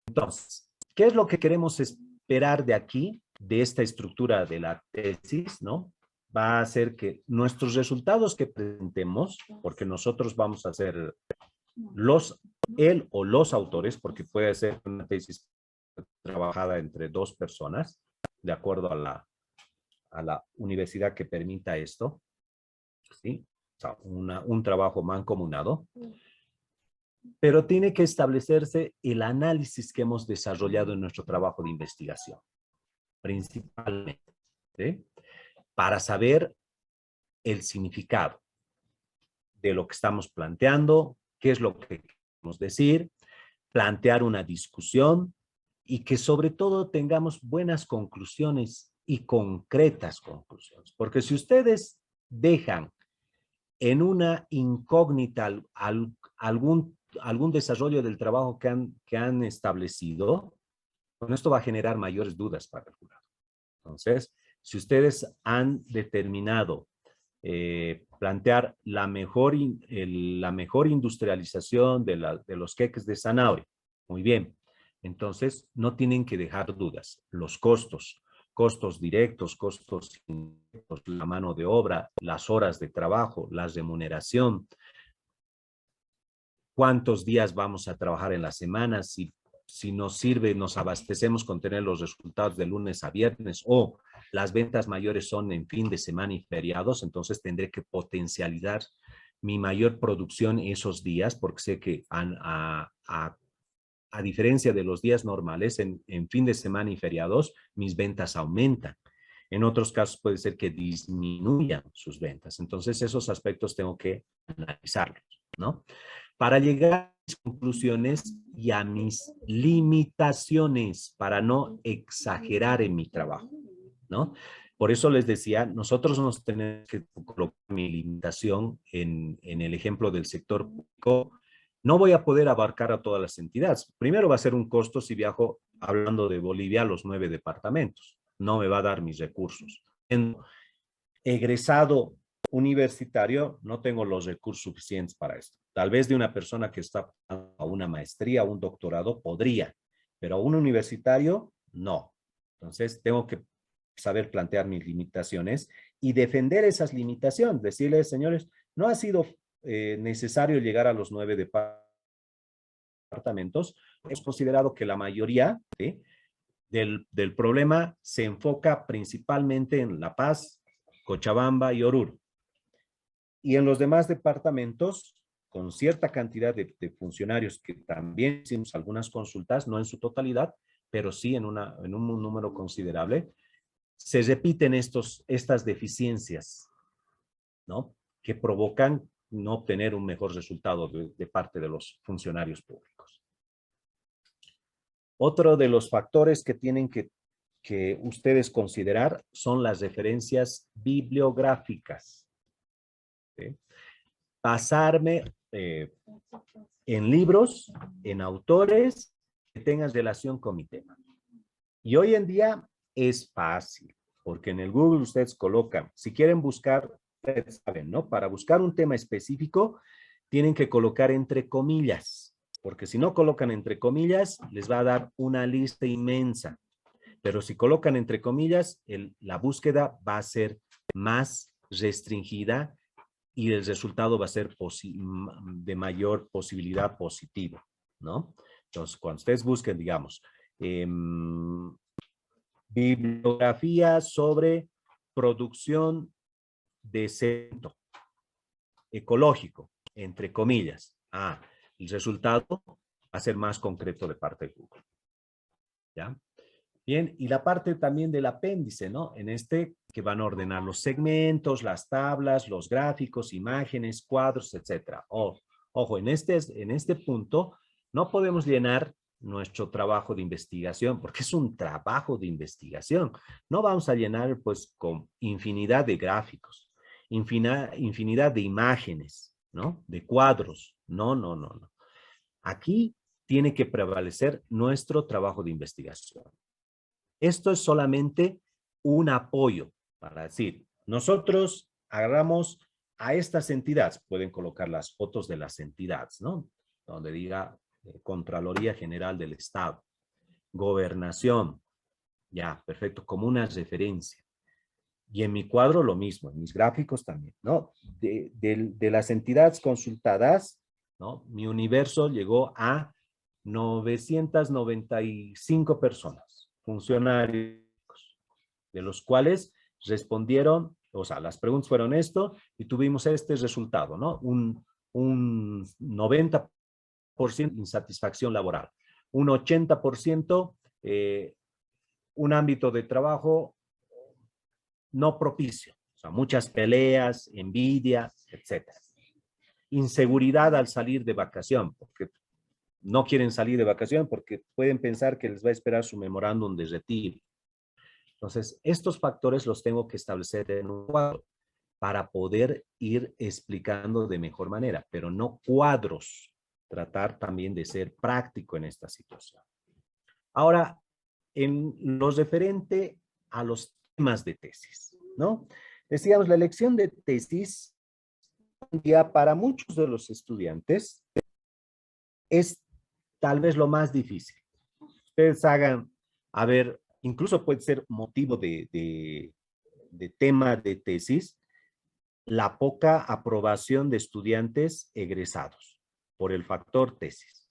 Entonces, ¿qué es lo que queremos esperar de aquí, de esta estructura de la tesis, ¿no? Va a ser que nuestros resultados que presentemos, porque nosotros vamos a ser él o los autores, porque puede ser una tesis trabajada entre dos personas, de acuerdo a la universidad que permita esto, ¿sí? O sea, un trabajo mancomunado. Pero tiene que establecerse el análisis que hemos desarrollado en nuestro trabajo de investigación, principalmente, ¿sí? Para saber el significado de lo que estamos planteando, qué es lo que queremos decir, plantear una discusión y que sobre todo tengamos buenas conclusiones y concretas conclusiones. Porque si ustedes dejan en una incógnita algún desarrollo del trabajo que han establecido, bueno, esto va a generar mayores dudas para el jurado. Entonces, si ustedes han determinado plantear la mejor industrialización de los queques de zanahoria, muy bien, Entonces, no tienen que dejar dudas. Los costos, costos directos, costos indirectos, la mano de obra, las horas de trabajo, la remuneración, cuántos días vamos a trabajar en la semana, si nos sirve, nos abastecemos con tener los resultados de lunes a viernes, o las ventas mayores son en fin de semana y feriados, entonces tendré que potencializar mi mayor producción esos días, porque sé que a diferencia de los días normales, en fin de semana y feriados, mis ventas aumentan. En otros casos puede ser que disminuyan sus ventas. Entonces, esos aspectos tengo que analizarlos, ¿no? Para llegar a mis conclusiones y a mis limitaciones, para no exagerar en mi trabajo, ¿no? Por eso les decía, nosotros nos tenemos que colocar mi limitación en el ejemplo del sector público. No voy a poder abarcar a todas las entidades. Primero va a ser un costo si viajo, hablando de Bolivia, a los 9 departamentos. No me va a dar mis recursos. En egresado universitario, no tengo los recursos suficientes para esto. Tal vez de una persona que está a una maestría o un doctorado podría, pero a un universitario, no. Entonces, tengo que saber plantear mis limitaciones y defender esas limitaciones. Decirles, señores, no ha sido necesario llegar a los 9 departamentos. Hemos considerado que la mayoría del problema se enfoca principalmente en La Paz, Cochabamba y Oruro. Y en los demás departamentos, con cierta cantidad de funcionarios que también hicimos algunas consultas, no en su totalidad, pero sí en un número considerable, se repiten estas deficiencias, ¿no? Que provocan no obtener un mejor resultado de parte de los funcionarios públicos. Otro de los factores que tienen que ustedes considerar son las referencias bibliográficas. ¿Sí? Basarme en libros, en autores que tengan relación con mi tema. Y hoy en día es fácil, porque en el Google ustedes colocan, si quieren buscar, ustedes saben, ¿no? Para buscar un tema específico, tienen que colocar entre comillas, porque si no colocan entre comillas, les va a dar una lista inmensa. Pero si colocan entre comillas, la búsqueda va a ser más restringida y el resultado va a ser de mayor posibilidad positiva, ¿no? Entonces, cuando ustedes busquen, digamos, bibliografía sobre producción de cemento ecológico, entre comillas, el resultado va a ser más concreto de parte de Google, ¿ya? Bien, y la parte también del apéndice, ¿no? En que van a ordenar los segmentos, las tablas, los gráficos, imágenes, cuadros, etcétera. Ojo, en este punto no podemos llenar nuestro trabajo de investigación, porque es un trabajo de investigación. No vamos a llenar, pues, con infinidad de gráficos, infinidad de imágenes, ¿no? De cuadros. No. Aquí tiene que prevalecer nuestro trabajo de investigación. Esto es solamente un apoyo para decir, nosotros agarramos a estas entidades, pueden colocar las fotos de las entidades, ¿no? Donde diga Contraloría General del Estado, Gobernación, ya, perfecto, como una referencia. Y en mi cuadro lo mismo, en mis gráficos también, ¿no? De las entidades consultadas, ¿no? Mi universo llegó a 995 personas, funcionarios, de los cuales respondieron, o sea, las preguntas fueron esto y tuvimos este resultado, ¿no? Un 90% insatisfacción laboral, un 80% un ámbito de trabajo no propicio, o sea, muchas peleas, envidia, etcétera. Inseguridad al salir de vacación, porque no quieren salir de vacación porque pueden pensar que les va a esperar su memorándum de retiro. Entonces, estos factores los tengo que establecer en un cuadro para poder ir explicando de mejor manera, pero no cuadros. Tratar también de ser práctico en esta situación. Ahora, en lo referente a los temas de tesis, ¿no? Decíamos, la elección de tesis ya para muchos de los estudiantes es tal vez lo más difícil. ustedes hagan, a ver, incluso puede ser motivo de tema de tesis, la poca aprobación de estudiantes egresados por el factor tesis,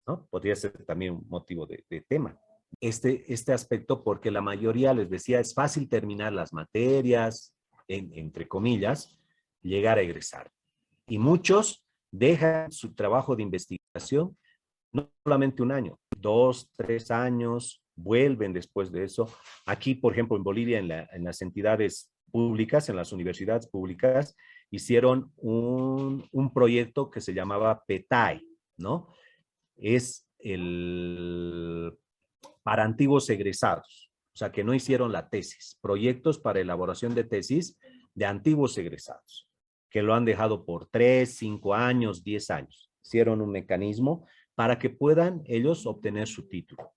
¿no? Podría ser también un motivo de tema. Este aspecto, porque la mayoría, les decía, es fácil terminar las materias, entre comillas, llegar a egresar. Y muchos dejan su trabajo de investigación no solamente un año, 2, 3 años, vuelven después de eso. Aquí, por ejemplo, en Bolivia, en las entidades públicas, en las universidades públicas, hicieron un proyecto que se llamaba PETAI, ¿no? Es para antiguos egresados, o sea, que no hicieron la tesis, proyectos para elaboración de tesis de antiguos egresados, que lo han dejado por 3, 5 años, 10 años. Hicieron un mecanismo para que puedan ellos obtener su título.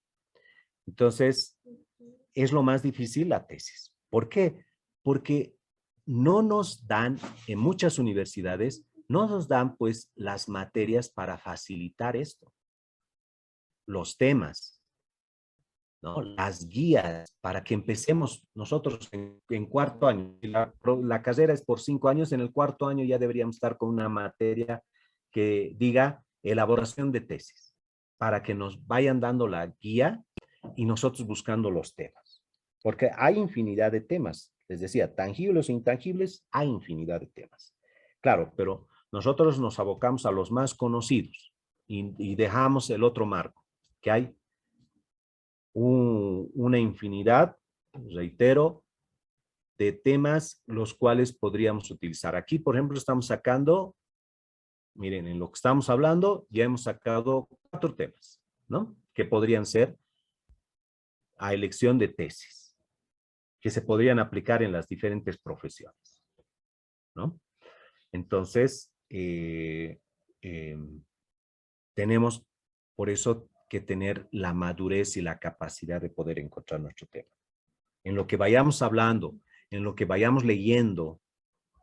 Entonces, es lo más difícil la tesis. ¿Por qué? Porque no nos dan, en muchas universidades, no nos dan pues las materias para facilitar esto. Los temas, ¿no? Las guías para que empecemos nosotros en cuarto año. La carrera es por 5 años, en el cuarto año ya deberíamos estar con una materia que diga elaboración de tesis, para que nos vayan dando la guía y nosotros buscando los temas. Porque hay infinidad de temas. Les decía, tangibles e intangibles, hay infinidad de temas. Claro, pero nosotros nos abocamos a los más conocidos y dejamos el otro marco, que hay una infinidad, reitero, de temas los cuales podríamos utilizar. Aquí, por ejemplo, estamos sacando, miren, en lo que estamos hablando, ya hemos sacado 4 temas, ¿no? Que podrían ser a elección de tesis, que se podrían aplicar en las diferentes profesiones, ¿no? Entonces, tenemos por eso que tener la madurez y la capacidad de poder encontrar nuestro tema. En lo que vayamos hablando, en lo que vayamos leyendo,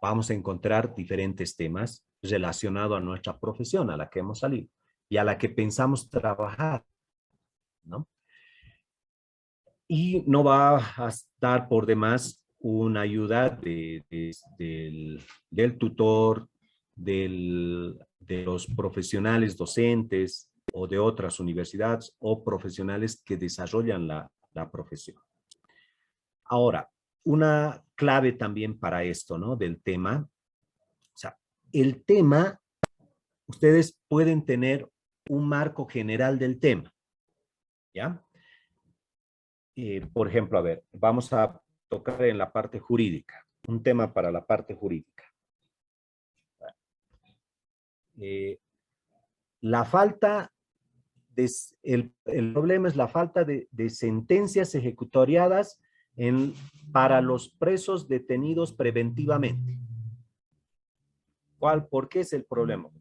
vamos a encontrar diferentes temas relacionados a nuestra profesión, a la que hemos salido y a la que pensamos trabajar, ¿no? Y no va a estar por demás una ayuda del tutor, de los profesionales docentes o de otras universidades o profesionales que desarrollan la profesión. Ahora, una clave también para esto, ¿no? Del tema. O sea, el tema, ustedes pueden tener un marco general del tema, ¿ya? Por ejemplo, a ver, vamos a tocar en la parte jurídica, un tema para la parte jurídica. La falta el problema es la falta de sentencias ejecutoriadas para los presos detenidos preventivamente. ¿Por qué es el problema?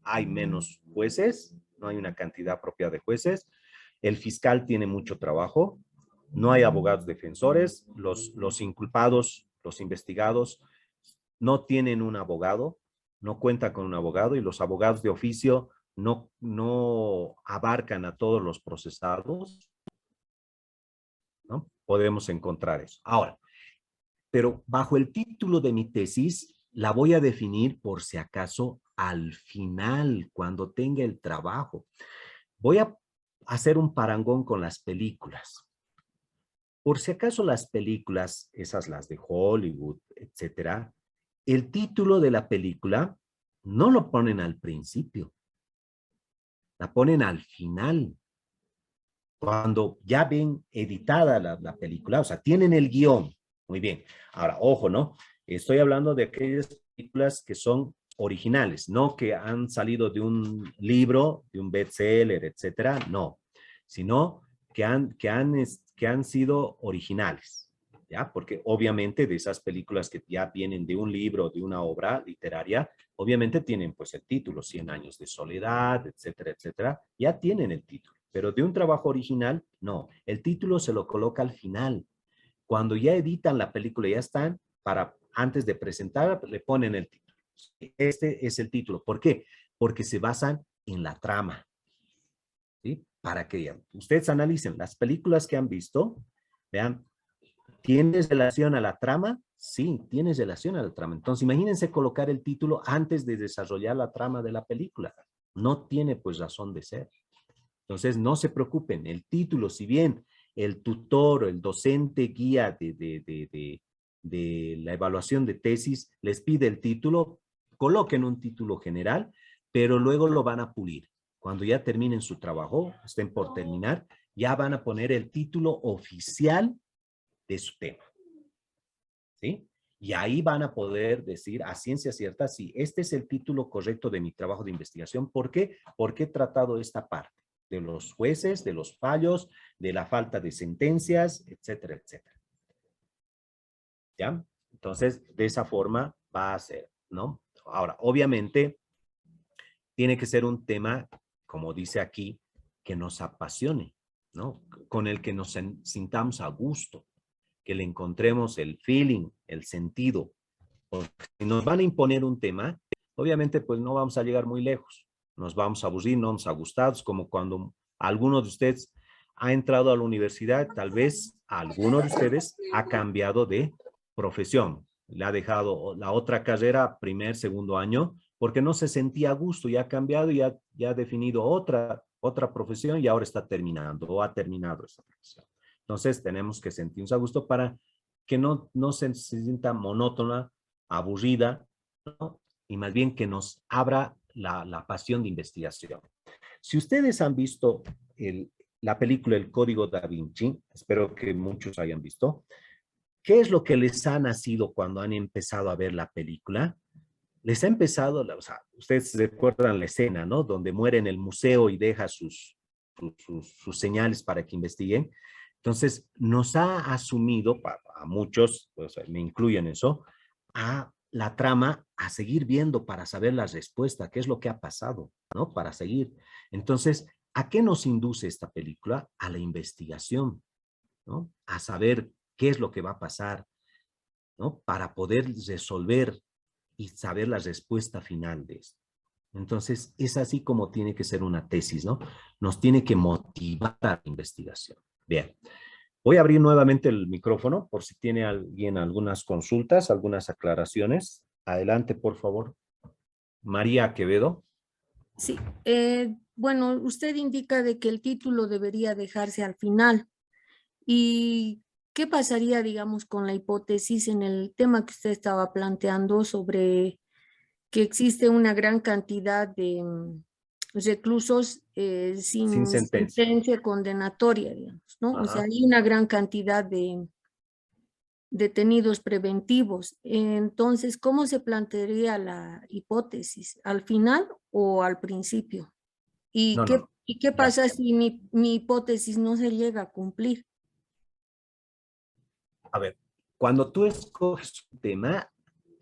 Hay menos jueces, no hay una cantidad propia de jueces, el fiscal tiene mucho trabajo, no hay abogados defensores, los inculpados, los investigados, no tienen un abogado, no cuentan con un abogado y los abogados de oficio no abarcan a todos los procesados, ¿no? Podemos encontrar eso. Ahora, pero bajo el título de mi tesis, la voy a definir por si acaso al final, cuando tenga el trabajo. Voy a hacer un parangón con las películas. Por si acaso las películas, esas las de Hollywood, etcétera, el título de la película no lo ponen al principio, la ponen al final. Cuando ya ven editada la película, o sea, tienen el guión. Muy bien. Ahora, ojo, ¿no? Estoy hablando de aquellas películas que son originales, no que han salido de un libro, de un bestseller, etcétera, no, sino que han sido originales, ¿ya? Porque obviamente de esas películas que ya vienen de un libro, de una obra literaria, obviamente tienen pues el título, 100 años de soledad, etcétera, etcétera, ya tienen el título, pero de un trabajo original, no, el título se lo coloca al final. Cuando ya editan la película, ya están, antes de presentarla, le ponen el título. Este es el título. ¿Por qué? Porque se basan en la trama, ¿sí? para que vean. Ustedes analicen las películas que han visto, vean, ¿tienes relación a la trama? Sí, tienes relación a la trama. Entonces, imagínense colocar el título antes de desarrollar la trama de la película. No tiene pues razón de ser. Entonces, no se preocupen. El título, si bien el tutor, el docente guía de la evaluación de tesis les pide el título, coloquen un título general, pero luego lo van a pulir. Cuando ya terminen su trabajo, estén por terminar, ya van a poner el título oficial de su tema. ¿Sí? Y ahí van a poder decir a ciencia cierta, sí, este es el título correcto de mi trabajo de investigación. ¿Por qué? Porque he tratado esta parte de los jueces, de los fallos, de la falta de sentencias, etcétera, etcétera. ¿Ya? Entonces, de esa forma va a ser, ¿no? Ahora, obviamente, tiene que ser un tema, como dice aquí, que nos apasione, ¿no? Con el que nos sintamos a gusto, que le encontremos el feeling, el sentido. Porque si nos van a imponer un tema, obviamente pues no vamos a llegar muy lejos. Nos vamos a aburrir, no nos ha gustado, como cuando alguno de ustedes ha entrado a la universidad, tal vez alguno de ustedes ha cambiado de profesión. Le ha dejado la otra carrera, primer, segundo año, porque no se sentía a gusto y ha cambiado y ya ha definido otra profesión y ahora está terminando o ha terminado esa profesión. Entonces tenemos que sentirnos a gusto para que no se sienta monótona, aburrida, ¿no? Y más bien que nos abra la pasión de investigación. Si ustedes han visto la película El Código Da Vinci, espero que muchos hayan visto, ¿qué es lo que les ha nacido cuando han empezado a ver la película? Les ha empezado, o sea, ustedes recuerdan la escena, ¿no? Donde muere en el museo y deja sus señales para que investiguen. Entonces, nos ha asumido, a muchos, pues, me incluyo en eso, a la trama, a seguir viendo para saber la respuesta, qué es lo que ha pasado, ¿no? Para seguir. Entonces, ¿a qué nos induce esta película? A la investigación, ¿no? A saber qué es lo que va a pasar, ¿no? Para poder resolver y saber la respuesta final de esto. Entonces, es así como tiene que ser una tesis, ¿no? Nos tiene que motivar a la investigación. Bien, voy a abrir nuevamente el micrófono por si tiene alguien algunas consultas, algunas aclaraciones. Adelante, por favor. María Quevedo. Sí, bueno, usted indica de que el título debería dejarse al final. ¿Y qué pasaría, digamos, con la hipótesis en el tema que usted estaba planteando sobre que existe una gran cantidad de reclusos Sin sin sentencia. sentencia condenatoria, digamos, ¿no? O sea, Ajá. hay una gran cantidad de detenidos preventivos. Entonces, ¿cómo se plantearía la hipótesis? ¿Al final o al principio? ¿Y No, qué, no. y qué Ya. pasa si mi hipótesis no se llega a cumplir? A ver, cuando tú escoges un tema,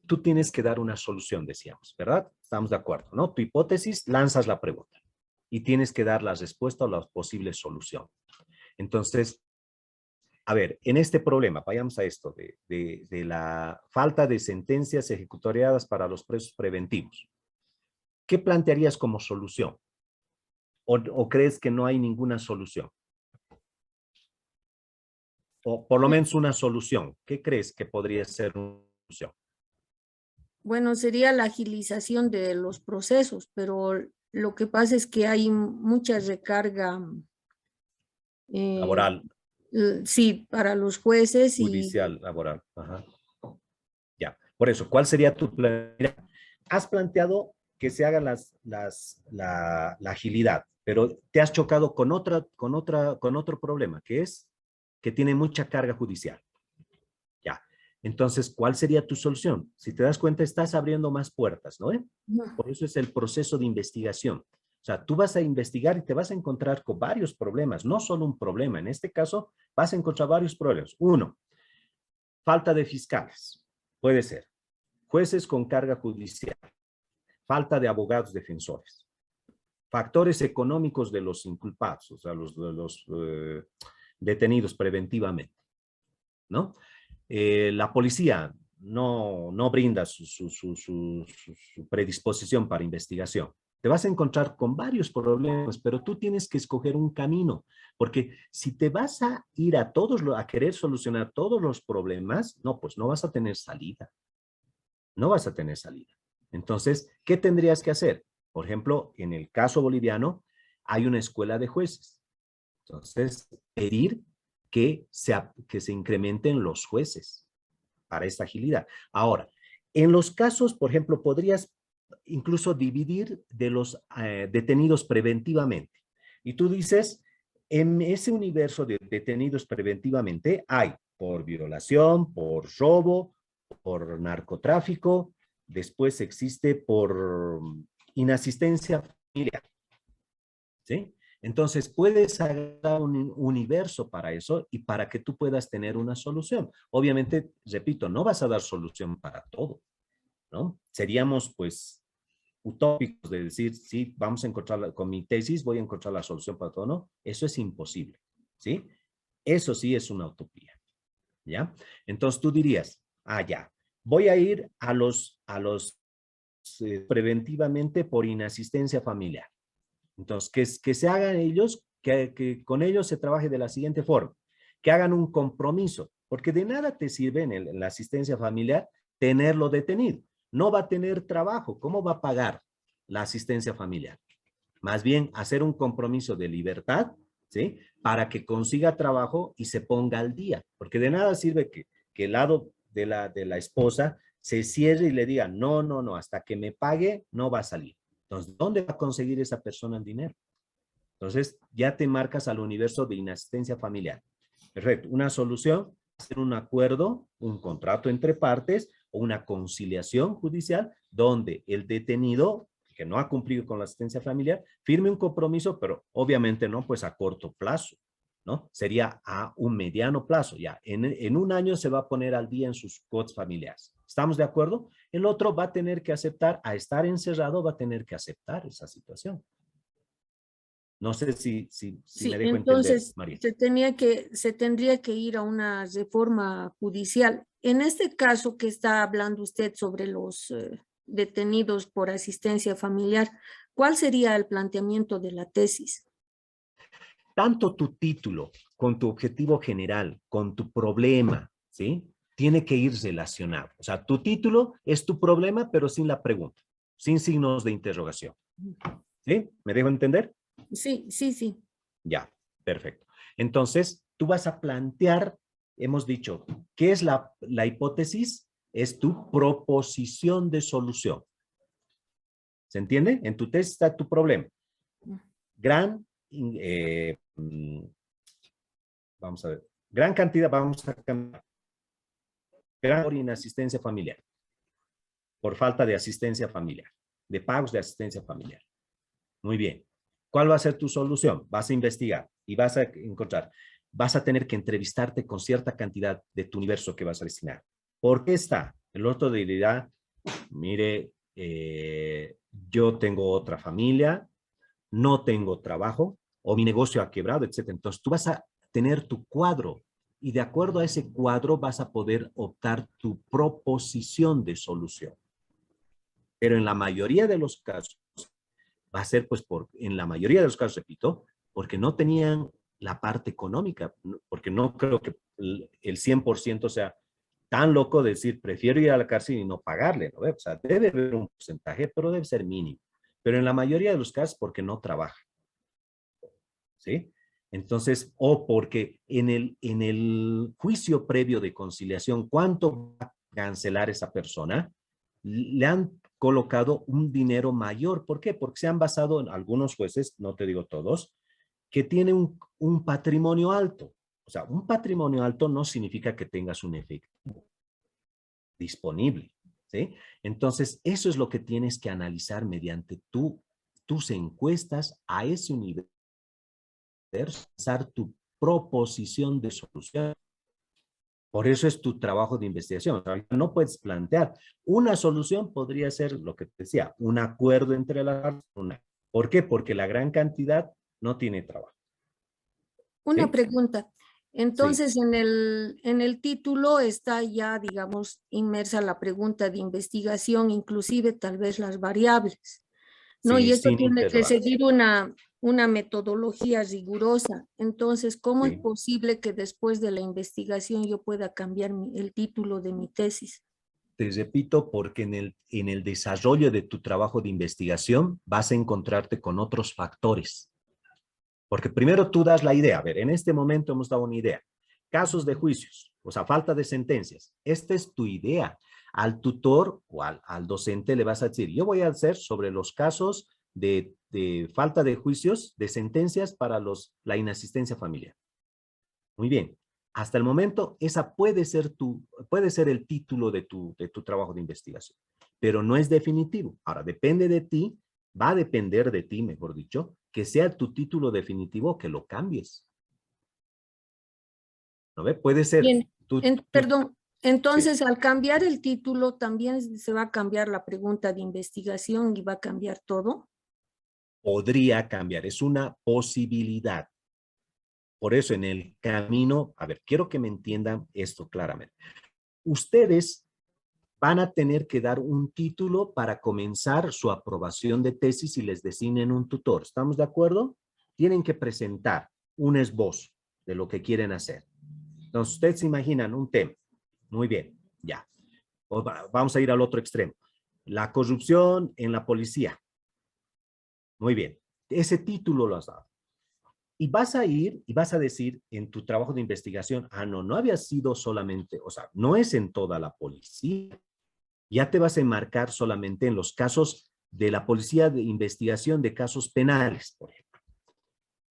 tú tienes que dar una solución, decíamos, ¿verdad? Estamos de acuerdo, ¿no? Tu hipótesis, lanzas la pregunta y tienes que dar la respuesta o la posible solución. Entonces, a ver, en este problema, vayamos a esto de la falta de sentencias ejecutoriadas para los presos preventivos. ¿Qué plantearías como solución? ¿O crees que no hay ninguna solución? O por lo menos una solución. ¿Qué crees que podría ser una solución? Bueno, sería la agilización de los procesos, pero lo que pasa es que hay mucha recarga, eh, Laboral, sí, para los jueces y judicial, laboral. Ajá. Ya. Por eso, ¿cuál sería tu plan? Has planteado que se haga la agilidad, pero te has chocado con otro problema, que es que tiene mucha carga judicial. Ya. Entonces, ¿cuál sería tu solución? Si te das cuenta, estás abriendo más puertas, ¿no? Por eso es el proceso de investigación. O sea, tú vas a investigar y te vas a encontrar con varios problemas, no solo un problema. En este caso, vas a encontrar varios problemas. Uno, falta de fiscales. Puede ser. Jueces con carga judicial. Falta de abogados defensores. Factores económicos de los inculpados, o sea, los detenidos preventivamente, ¿no? La policía no brinda su predisposición para investigación. te vas a encontrar con varios problemas, pero tú tienes que escoger un camino, porque si te vas a ir a querer solucionar todos los problemas, no, pues no vas a tener salida. No vas a tener salida. Entonces, ¿qué tendrías que hacer? Por ejemplo, en el caso boliviano, hay una escuela de jueces. Entonces, pedir que se incrementen los jueces para esta agilidad. Ahora, en los casos, por ejemplo, podrías incluso dividir de los detenidos preventivamente. Y tú dices, en ese universo de detenidos preventivamente hay por violación, por robo, por narcotráfico, después existe por inasistencia familiar, ¿sí? Entonces, puedes agarrar un universo para eso y para que tú puedas tener una solución. Obviamente, repito, no vas a dar solución para todo, ¿no? Seríamos, pues, utópicos de decir, sí, vamos a encontrar, con mi tesis voy a encontrar la solución para todo, ¿no? Eso es imposible, ¿sí? Eso sí es una utopía, ¿ya? Entonces, tú dirías, ya, voy a ir a los preventivamente por inasistencia familiar. Entonces, que se hagan ellos, que con ellos se trabaje de la siguiente forma, que hagan un compromiso, porque de nada te sirve en la asistencia familiar tenerlo detenido. No va a tener trabajo, ¿cómo va a pagar la asistencia familiar? Más bien, hacer un compromiso de libertad, ¿sí? Para que consiga trabajo y se ponga al día, porque de nada sirve que el lado de la esposa se cierre y le diga, no, no, no, hasta que me pague, no va a salir. Entonces, ¿dónde va a conseguir esa persona el dinero? Entonces, ya te marcas al universo de inasistencia familiar. Perfecto. Una solución, hacer un acuerdo, un contrato entre partes o una conciliación judicial donde el detenido que no ha cumplido con la asistencia familiar firme un compromiso, pero obviamente no pues a corto plazo, ¿no? Sería a un mediano plazo, ya. En un año se va a poner al día en sus cuotas familiares. ¿Estamos de acuerdo? El otro va a tener que aceptar, a estar encerrado, va a tener que aceptar esa situación. No sé si Sí, me dejo entender, entonces María. se tendría que ir a una reforma judicial. En este caso que está hablando usted sobre los detenidos por asistencia familiar, ¿cuál sería el planteamiento de la tesis? Tanto tu título con tu objetivo general, con tu problema, ¿sí? Tiene que ir relacionado. O sea, tu título es tu problema, pero sin la pregunta, sin signos de interrogación. ¿Sí? ¿Me dejo entender? Sí, sí, sí. Ya, perfecto. Entonces, tú vas a plantear, hemos dicho, ¿qué es la hipótesis? Es tu proposición de solución. ¿Se entiende? En tu tesis está tu problema. Gran, vamos a ver, gran cantidad, vamos a cambiar, gran por inasistencia familiar, por falta de asistencia familiar, de pagos de asistencia familiar. Muy bien. ¿Cuál va a ser tu solución? Vas a investigar y vas a encontrar, vas a tener que entrevistarte con cierta cantidad de tu universo que vas a destinar. ¿Por qué está? El otro dirá, mire, yo tengo otra familia, no tengo trabajo, o mi negocio ha quebrado, etcétera. Entonces, tú vas a tener tu cuadro y de acuerdo a ese cuadro vas a poder optar tu proposición de solución. Pero en la mayoría de los casos, va a ser pues en la mayoría de los casos, repito, porque no tenían la parte económica, porque no creo que el 100% sea tan loco de decir, prefiero ir a la cárcel y no pagarle, ¿no? O sea, debe haber un porcentaje, pero debe ser mínimo. Pero en la mayoría de los casos, porque no trabaja, ¿sí? Entonces, o porque en el juicio previo de conciliación, ¿cuánto va a cancelar esa persona? Le han colocado un dinero mayor. ¿Por qué? Porque se han basado en algunos jueces, no te digo todos, que tienen un patrimonio alto. O sea, un patrimonio alto no significa que tengas un efectivo disponible, ¿sí? Entonces, eso es lo que tienes que analizar mediante tus encuestas a ese universo, tu proposición de solución. Por eso es tu trabajo de investigación. No puedes plantear. Una solución podría ser lo que te decía, un acuerdo entre las partes. ¿Por qué? Porque la gran cantidad no tiene trabajo. Una ¿Sí? pregunta. Sí. Entonces, en el título está ya, digamos, inmersa la pregunta de investigación, inclusive tal vez las variables. No, y esto sin tiene que interrogantes. seguir una metodología rigurosa. Entonces, ¿cómo es Sí. posible que después de la investigación yo pueda cambiar el título de mi tesis? Te repito, porque en el desarrollo de tu trabajo de investigación vas a encontrarte con otros factores. Porque primero tú das la idea. A ver, en este momento hemos dado una idea. Casos de juicios, o sea, falta de sentencias. Esta es tu idea. Al tutor o al docente le vas a decir, yo voy a hacer sobre los casos de falta de juicios, de sentencias para la inasistencia familiar. Muy bien. Hasta el momento, esa puede ser el título de tu trabajo de investigación, pero no es definitivo. Ahora, depende de ti, va a depender de ti, mejor dicho, que sea tu título definitivo, que lo cambies. ¿No ve? Puede ser. Bien, perdón, Sí, entonces al cambiar el título también se va a cambiar la pregunta de investigación y va a cambiar todo. podría cambiar, es una posibilidad. Por eso en el camino, a ver, quiero que me entiendan esto claramente. Ustedes van a tener que dar un título para comenzar su aprobación de tesis y les designen un tutor. ¿Estamos de acuerdo? Tienen que presentar un esbozo de lo que quieren hacer. Entonces, ustedes se imaginan un tema. Muy bien, ya. Vamos a ir al otro extremo. La corrupción en la policía. Muy bien. Ese título lo has dado. Y vas a ir y vas a decir en tu trabajo de investigación, no había sido solamente, o sea, no es en toda la policía. Ya te vas a enmarcar solamente en los casos de la policía de investigación de casos penales, por ejemplo,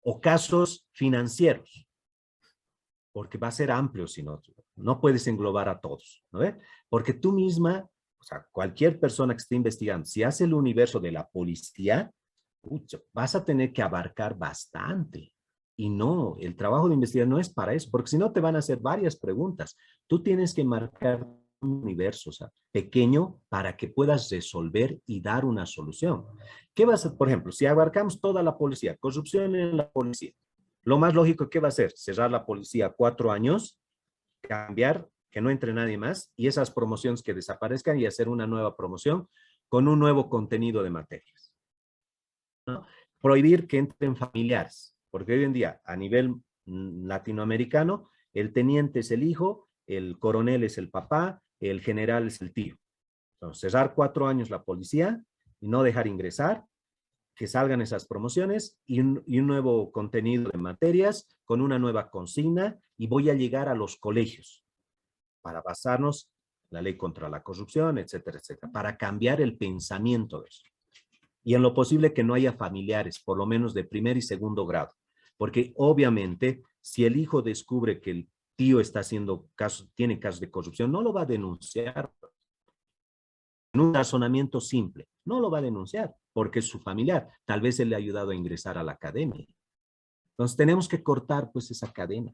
o casos financieros, porque va a ser amplio, si no puedes englobar a todos, ¿no ve? Porque tú misma, o sea, cualquier persona que esté investigando, si hace el universo de la policía, vas a tener que abarcar bastante. Y no, el trabajo de investigación no es para eso, porque si no te van a hacer varias preguntas. Tú tienes que marcar un universo, o sea, pequeño para que puedas resolver y dar una solución. ¿Qué va a hacer, por ejemplo, si abarcamos toda la policía, corrupción en la policía? Lo más lógico, ¿qué va a hacer? Cerrar la policía 4 años, cambiar, que no entre nadie más, y esas promociones que desaparezcan y hacer una nueva promoción con un nuevo contenido de materias, ¿no? Prohibir que entren familiares, porque hoy en día a nivel latinoamericano, el teniente es el hijo, el coronel es el papá, el general es el tío. Entonces, cerrar 4 años la policía y no dejar ingresar, que salgan esas promociones y un nuevo contenido de materias con una nueva consigna, y voy a llegar a los colegios para basarnos en la ley contra la corrupción, etcétera, etcétera, para cambiar el pensamiento de eso. Y en lo posible que no haya familiares, por lo menos de primer y segundo grado, porque obviamente si el hijo descubre que el tío está haciendo casos, tiene casos de corrupción, no lo va a denunciar. En un razonamiento simple, no lo va a denunciar porque es su familiar. Tal vez él le ha ayudado a ingresar a la academia. Entonces tenemos que cortar pues esa cadena.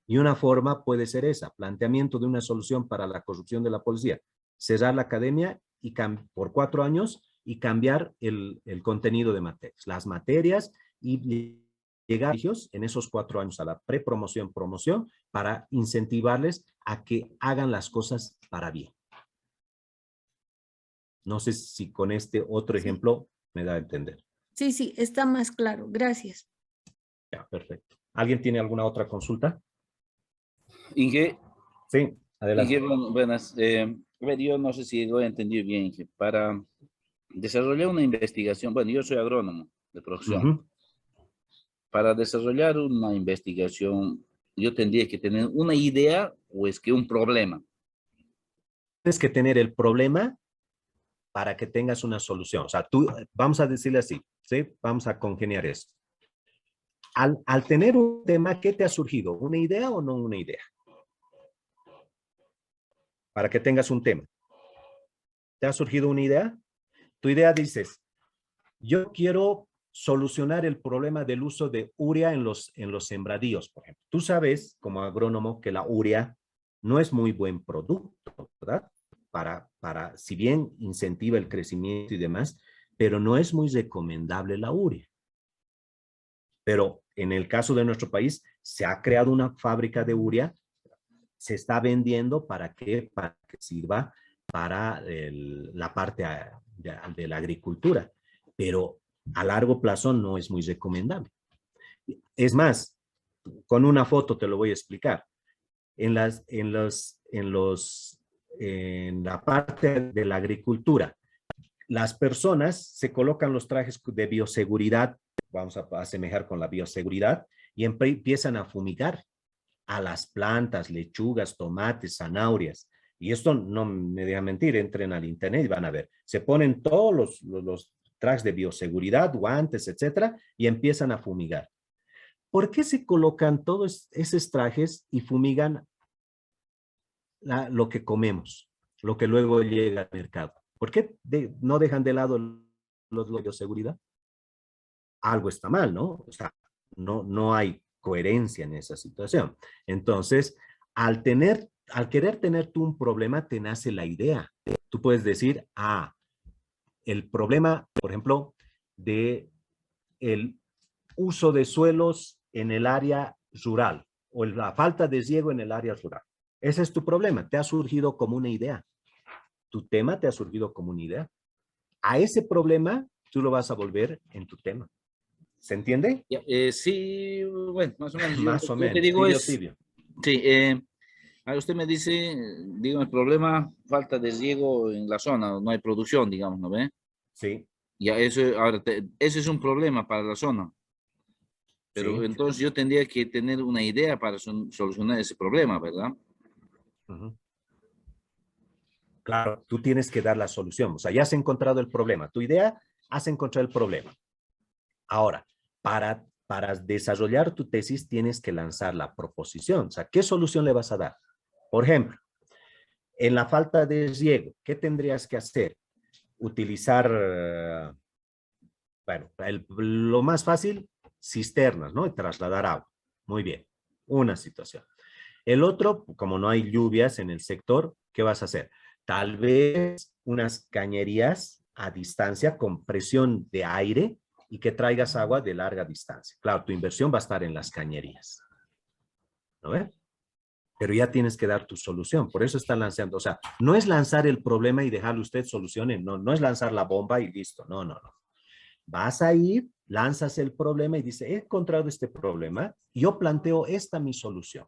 Y una forma puede ser esa, planteamiento de una solución para la corrupción de la policía. Cerrar la academia y por 4 años y cambiar el contenido de materias. Las materias y llegar en esos 4 años a la prepromoción, promoción, para incentivarles a que hagan las cosas para bien. No sé si con este otro Sí, ejemplo me da a entender. sí, sí, está más claro. Gracias. Ya, perfecto. ¿Alguien tiene alguna otra consulta? Inge, Sí, adelante. buenas. A ver, yo no sé si lo he entendido bien, Inge. Para desarrollar una investigación, bueno, yo soy agrónomo de profesión. Ujú. Para desarrollar una investigación, yo tendría que tener una idea o es que un problema. Tienes que tener el problema para que tengas una solución. O sea, tú, vamos a decirle así, ¿sí? Vamos a congeniar eso. Al tener un tema, ¿qué te ha surgido? ¿Una idea o no una idea? Para que tengas un tema. ¿Te ha surgido una idea? Tu idea dices, yo quiero solucionar el problema del uso de urea en los sembradíos, por ejemplo. Tú sabes, como agrónomo, que la urea no es muy buen producto, ¿verdad? Si bien incentiva el crecimiento y demás, pero no es muy recomendable la urea. Pero en el caso de nuestro país, se ha creado una fábrica de urea, se está vendiendo para que sirva para la parte de la agricultura. pero a largo plazo no es muy recomendable. Es más, con una foto te lo voy a explicar. En la parte de la agricultura, las personas se colocan los trajes de bioseguridad, vamos a asemejar con la bioseguridad, y empiezan a fumigar a las plantas, lechugas, tomates, zanahorias. Y esto no me deja mentir, entren al internet y van a ver. Se ponen todos los trajes de bioseguridad, guantes, etcétera, y empiezan a fumigar. ¿Por qué se colocan todos esos trajes y fumigan lo que comemos, lo que luego llega al mercado? ¿Por qué no dejan de lado los de bioseguridad? Algo está mal, ¿no? O sea, no hay coherencia en esa situación. Entonces, al querer tener tú un problema, te nace la idea. Tú puedes decir, el problema, por ejemplo, de el uso de suelos en el área rural o la falta de riego en el área rural. Ese es tu problema. Te ha surgido como una idea. Tu tema te ha surgido como una idea. A ese problema tú lo vas a volver en tu tema. ¿Se entiende? Ya, sí, bueno, más o menos. Más o Lo que menos. digo Tibio, es, tibio. sí, usted me dice, digo, el problema, falta de riego en la zona, no hay producción, digamos, ¿no ve? Sí, Ya, eso, ahora, ese es un problema para la zona, pero sí. entonces yo tendría que tener una idea para solucionar ese problema, ¿verdad? Uh-huh. Claro, tú tienes que dar la solución. O sea, ya has encontrado el problema. Tu idea, has encontrado el problema. Ahora, para desarrollar tu tesis tienes que lanzar la proposición. O sea, ¿qué solución le vas a dar? Por ejemplo, en la falta de riego, ¿qué tendrías que hacer? Utilizar, bueno, lo más fácil, cisternas, ¿no? Y trasladar agua. Muy bien, una situación. El otro, como no hay lluvias en el sector, ¿qué vas a hacer? Tal vez unas cañerías a distancia con presión de aire y que traigas agua de larga distancia. Claro, tu inversión va a estar en las cañerías. ¿No ves? Pero ya tienes que dar tu solución. Por eso están lanzando. O sea, no es lanzar el problema y dejarlo usted solucione. No es lanzar la bomba y listo. No. Vas a ir, lanzas el problema y dice, he encontrado este problema y yo planteo esta mi solución.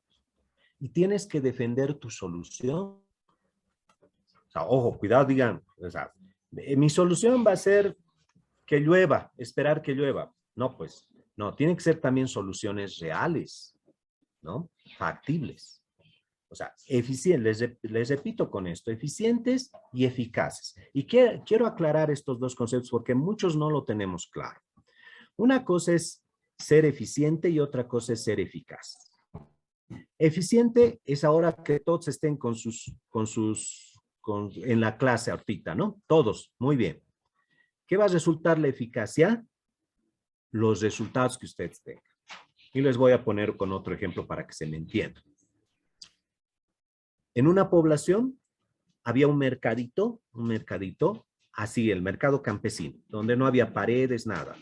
Y tienes que defender tu solución. O sea, ojo, cuidado, digan, o sea, mi solución va a ser que llueva, esperar que llueva. No, pues, no, tienen que ser también soluciones reales, ¿no? Factibles. O sea, eficientes, les repito con esto, eficientes y eficaces. Y quiero aclarar estos dos conceptos porque muchos no lo tenemos claro. Una cosa es ser eficiente y otra cosa es ser eficaz. Eficiente es ahora que todos estén en la clase ahorita, ¿no? Todos, muy bien. ¿Qué va a resultar la eficacia? Los resultados que ustedes tengan. Y les voy a poner con otro ejemplo para que se me entienda. En una población había un mercadito, así, el mercado campesino, donde no había paredes, nada.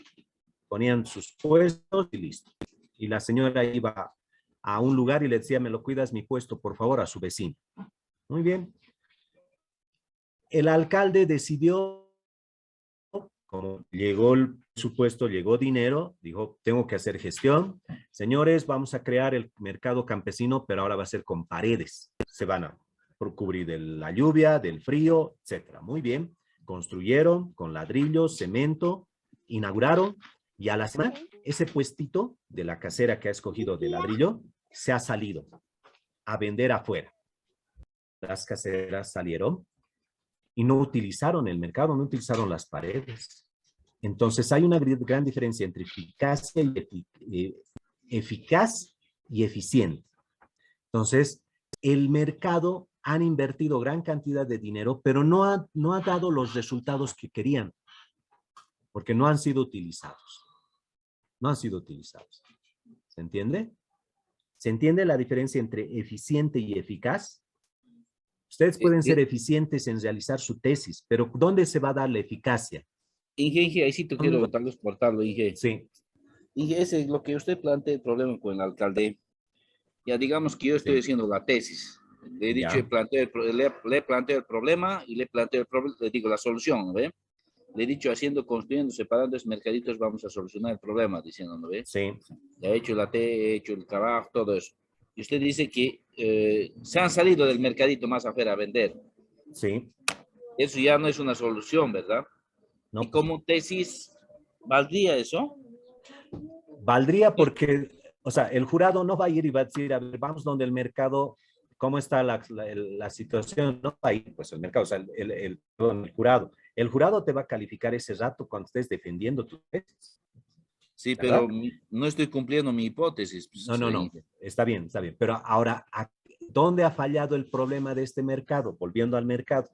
Ponían sus puestos y listo. Y la señora iba a un lugar y le decía, me lo cuidas mi puesto, por favor, a su vecino. Muy bien. El alcalde decidió, como llegó el presupuesto, llegó dinero, dijo, tengo que hacer gestión. Señores, vamos a crear el mercado campesino, pero ahora va a ser con paredes. Se van a cubrir de la lluvia, del frío, etcétera. Muy bien. Construyeron con ladrillos, cemento, inauguraron y a la semana ese puestito de la casera que ha escogido de ladrillo se ha salido a vender afuera. Las caseras salieron y no utilizaron el mercado, no utilizaron las paredes. Entonces hay una gran diferencia entre eficaz y eficiente. Entonces, el mercado han invertido gran cantidad de dinero, pero no ha dado los resultados que querían, porque no han sido utilizados. No han sido utilizados. ¿Se entiende? ¿Se entiende la diferencia entre eficiente y eficaz? Ustedes pueden ser eficientes en realizar su tesis, pero ¿dónde se va a dar la eficacia? Inge, ahí sí te quiero tal vez cortarlo, Inge. Sí. Inge, ese es lo que usted plantea el problema con el alcalde. Ya digamos que yo estoy haciendo la tesis. Le he dicho, le planteo el problema y le planteo le digo la solución, ¿ve? le he dicho haciendo, construyendo, separando esos mercaditos, vamos a solucionar el problema, diciendo, ¿no ve? Sí, Ya he hecho la T, he hecho el trabajo, todo eso. Y usted dice que se han salido del mercadito más afuera a vender. sí. Eso ya no es una solución, ¿verdad? No, Y pues, como tesis, ¿valdría eso? valdría porque, o sea, el jurado no va a ir y va a decir, a ver, vamos donde el mercado, ¿cómo está la situación? No va a ir, pues el mercado, o sea, el jurado. El jurado te va a calificar ese rato cuando estés defendiendo tu tesis, Sí, ¿verdad? pero no estoy cumpliendo mi hipótesis. Pues, No, no, no, está bien, está bien. Pero ahora, ¿dónde ha fallado el problema de este mercado? Volviendo al mercado.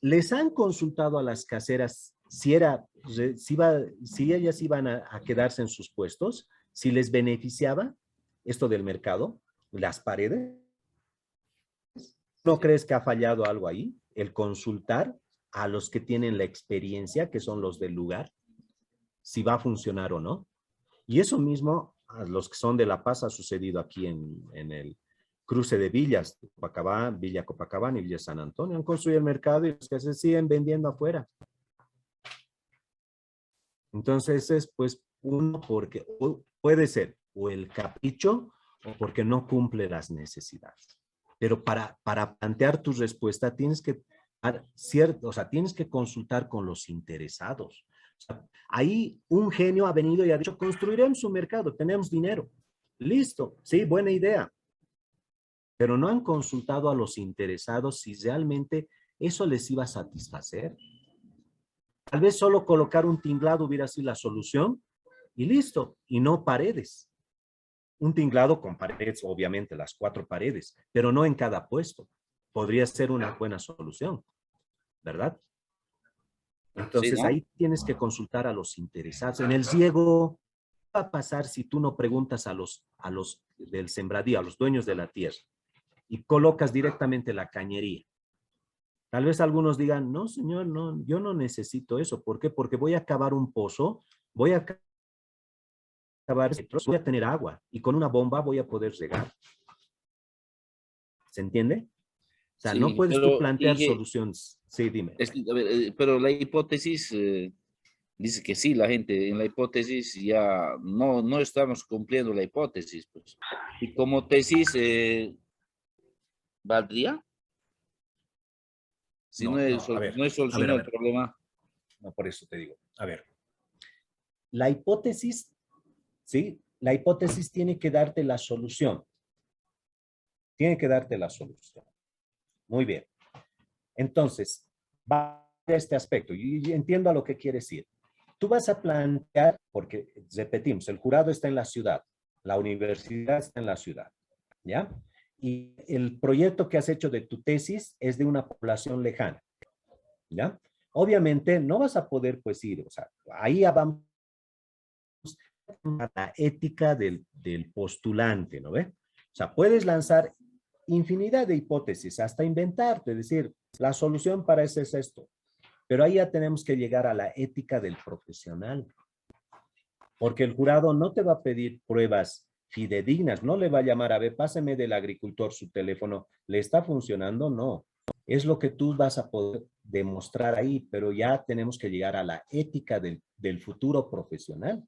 ¿Les han consultado a las caseras si ellas iban a quedarse en sus puestos? ¿Si les beneficiaba esto del mercado? ¿Las paredes? ¿No crees que ha fallado algo ahí? El consultar a los que tienen la experiencia, que son los del lugar, si va a funcionar o no. Y eso mismo, a los que son de La Paz, ha sucedido aquí en el cruce de villas, Copacabana, Villa Copacabana y Villa San Antonio. Han construido el mercado y los que se siguen vendiendo afuera. Entonces es pues uno porque puede ser o el capricho o porque no cumple las necesidades. Pero para plantear tu respuesta tienes que o sea, tienes que consultar con los interesados. O sea, ahí un genio ha venido y ha dicho, construiremos un mercado, tenemos dinero. Listo, sí, buena idea. Pero no han consultado a los interesados si realmente eso les iba a satisfacer. Tal vez solo colocar un tinglado hubiera sido la solución y listo, y no paredes. Un tinglado con paredes, obviamente las 4 paredes, pero no en cada puesto. Podría ser una buena solución, ¿verdad? Sí, Entonces ¿no? ahí tienes que consultar a los interesados. En el ciego, ¿qué va a pasar si tú no preguntas a los del sembradío, a los dueños de la tierra, y colocas directamente la cañería? Tal vez algunos digan, no, señor, no, yo no necesito eso. ¿Por qué? Porque voy a cavar un pozo, voy a cavar, voy a tener agua y con una bomba voy a poder regar. ¿Se entiende? O sea, no Sí, puedes tú pero, plantear soluciones. Sí, dime. a ver, pero la hipótesis dice que sí, la gente en la hipótesis ya no estamos cumpliendo la hipótesis. Pues. Y como tesis, ¿valdría? Si No, no, no es a solucionar el ver. problema. No, por eso te digo. A ver. La hipótesis, ¿sí? La hipótesis tiene que darte la solución. Tiene que darte la solución. Muy bien. Entonces, va a este aspecto. Y entiendo a lo que quieres decir. Tú vas a plantear, porque repetimos, el jurado está en la ciudad, la universidad está en la ciudad, ¿ya? Y el proyecto que has hecho de tu tesis es de una población lejana, ¿ya? Obviamente no vas a poder pues ir, o sea, ahí vamos a la ética del postulante, ¿no ve? O sea, puedes lanzar infinidad de hipótesis, hasta inventarte, es decir, la solución para eso es esto. Pero ahí ya tenemos que llegar a la ética del profesional, porque el jurado no te va a pedir pruebas fidedignas, no le va a llamar, a ver, páseme del agricultor su teléfono, ¿le está funcionando? No, es lo que tú vas a poder demostrar ahí, pero ya tenemos que llegar a la ética del futuro profesional.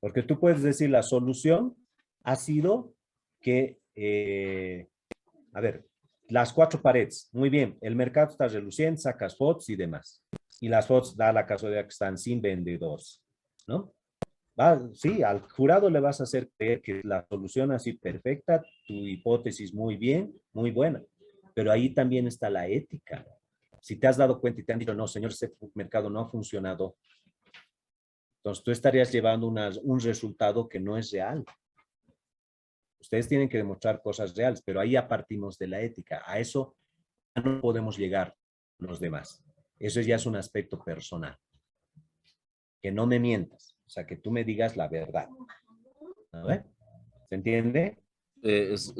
Porque tú puedes decir, la solución ha sido que, a ver, las 4 paredes, muy bien, el mercado está reluciente, sacas fotos y demás. Y las fotos da la casualidad que están sin vendedores, ¿no? Sí, al jurado le vas a hacer creer que la solución así perfecta, tu hipótesis muy bien, muy buena, pero ahí también está la ética. Si te has dado cuenta y te han dicho, no, señor, ese mercado no ha funcionado, entonces tú estarías llevando un resultado que no es real. Ustedes tienen que demostrar cosas reales, pero ahí ya partimos de la ética. A eso no podemos llegar los demás. Eso ya es un aspecto personal. Que no me mientas, o sea, que tú me digas la verdad. ¿No? ¿Se entiende?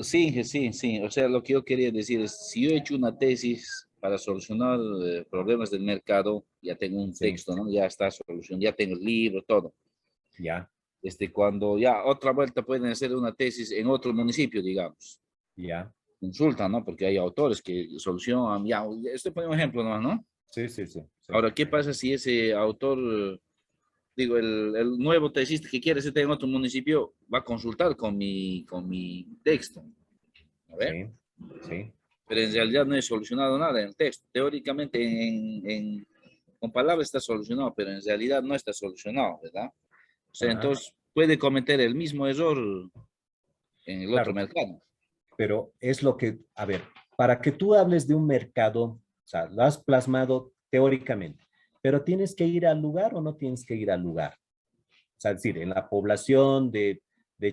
Sí, sí, sí. O sea, lo que yo quería decir es, si yo he hecho una tesis para solucionar problemas del mercado, ya tengo un Sí, texto, ¿no? Ya está solución, ya tengo el libro, todo. ya, Cuando ya otra vuelta pueden hacer una tesis en otro municipio, digamos. ya, Consultan, ¿no? Porque hay autores que solucionan, ya, estoy poniendo un ejemplo nomás, ¿no? Sí, sí, sí. Sí. Ahora, ¿qué pasa si ese autor, digo, el nuevo tesista que quiere ser en otro municipio va a consultar con mi texto? A ver, Sí, sí. pero en realidad no he solucionado nada en el texto. Teóricamente con palabras está solucionado, pero en realidad no está solucionado, ¿verdad? O sea, Ajá. entonces puede cometer el mismo error en el otro Claro, mercado. pero es lo que, a ver, para que tú hables de un mercado, o sea, lo has plasmado teóricamente, pero tienes que ir al lugar o no tienes que ir al lugar. O sea, es decir, en la población de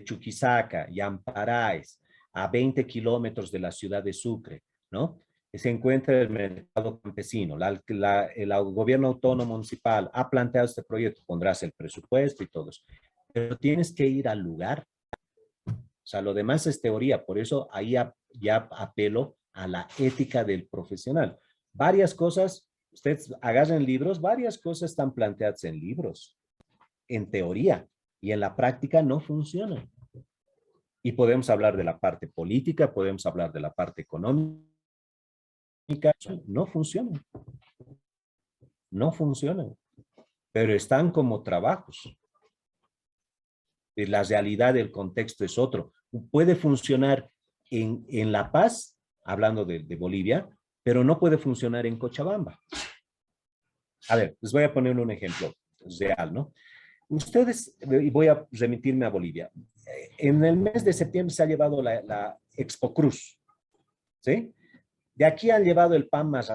Chuquisaca y Amparaes, a 20 kilómetros de la ciudad de Sucre, ¿no? Se encuentra el mercado campesino. El gobierno autónomo municipal ha planteado este proyecto, pondrás el presupuesto y todo eso. Pero tienes que ir al lugar. O sea, lo demás es teoría. Por eso ahí ya apelo a la ética del profesional. Varias cosas, ustedes agarren libros, varias cosas están planteadas en libros en teoría y en la práctica no funciona. Y podemos hablar de la parte política, podemos hablar de la parte económica, no funciona, no funcionan, pero están como trabajos. La realidad del contexto es otro. Puede funcionar en La Paz, hablando de Bolivia, pero no puede funcionar en Cochabamba. A ver, les voy a poner un ejemplo real, ¿no? Ustedes, y voy a remitirme a Bolivia, en el mes de septiembre se ha llevado la Expo Cruz, ¿sí? De aquí han llevado el pan más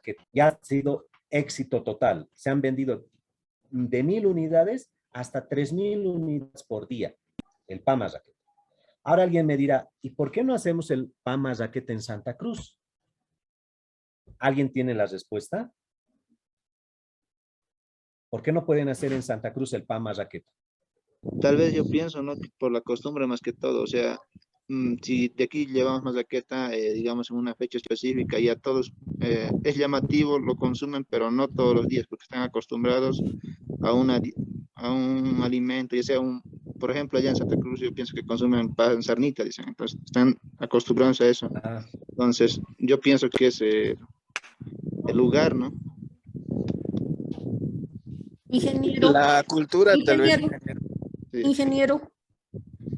que ya ha sido éxito total. Se han vendido de 1,000 unidades hasta 3,000 unidades por día, el pan más raqueta. Ahora alguien me dirá, ¿y por qué no hacemos el pan más raqueta en Santa Cruz? ¿Alguien tiene la respuesta? ¿Por qué no pueden hacer en Santa Cruz el pan más raqueta? Tal vez yo pienso, ¿no? Que por la costumbre más que todo, o sea, si de aquí llevamos mazaqueta, digamos, en una fecha específica, y a todos es llamativo, lo consumen, pero no todos los días, porque están acostumbrados a, a un alimento, ya sea un, por ejemplo, allá en Santa Cruz, yo pienso que consumen pan sarnita, dicen, entonces están acostumbrados a eso. Ah, Entonces, yo pienso que es el lugar, ¿no? Ingeniero, La cultura, tal vez, ingeniero, ingeniero. Sí. ingeniero,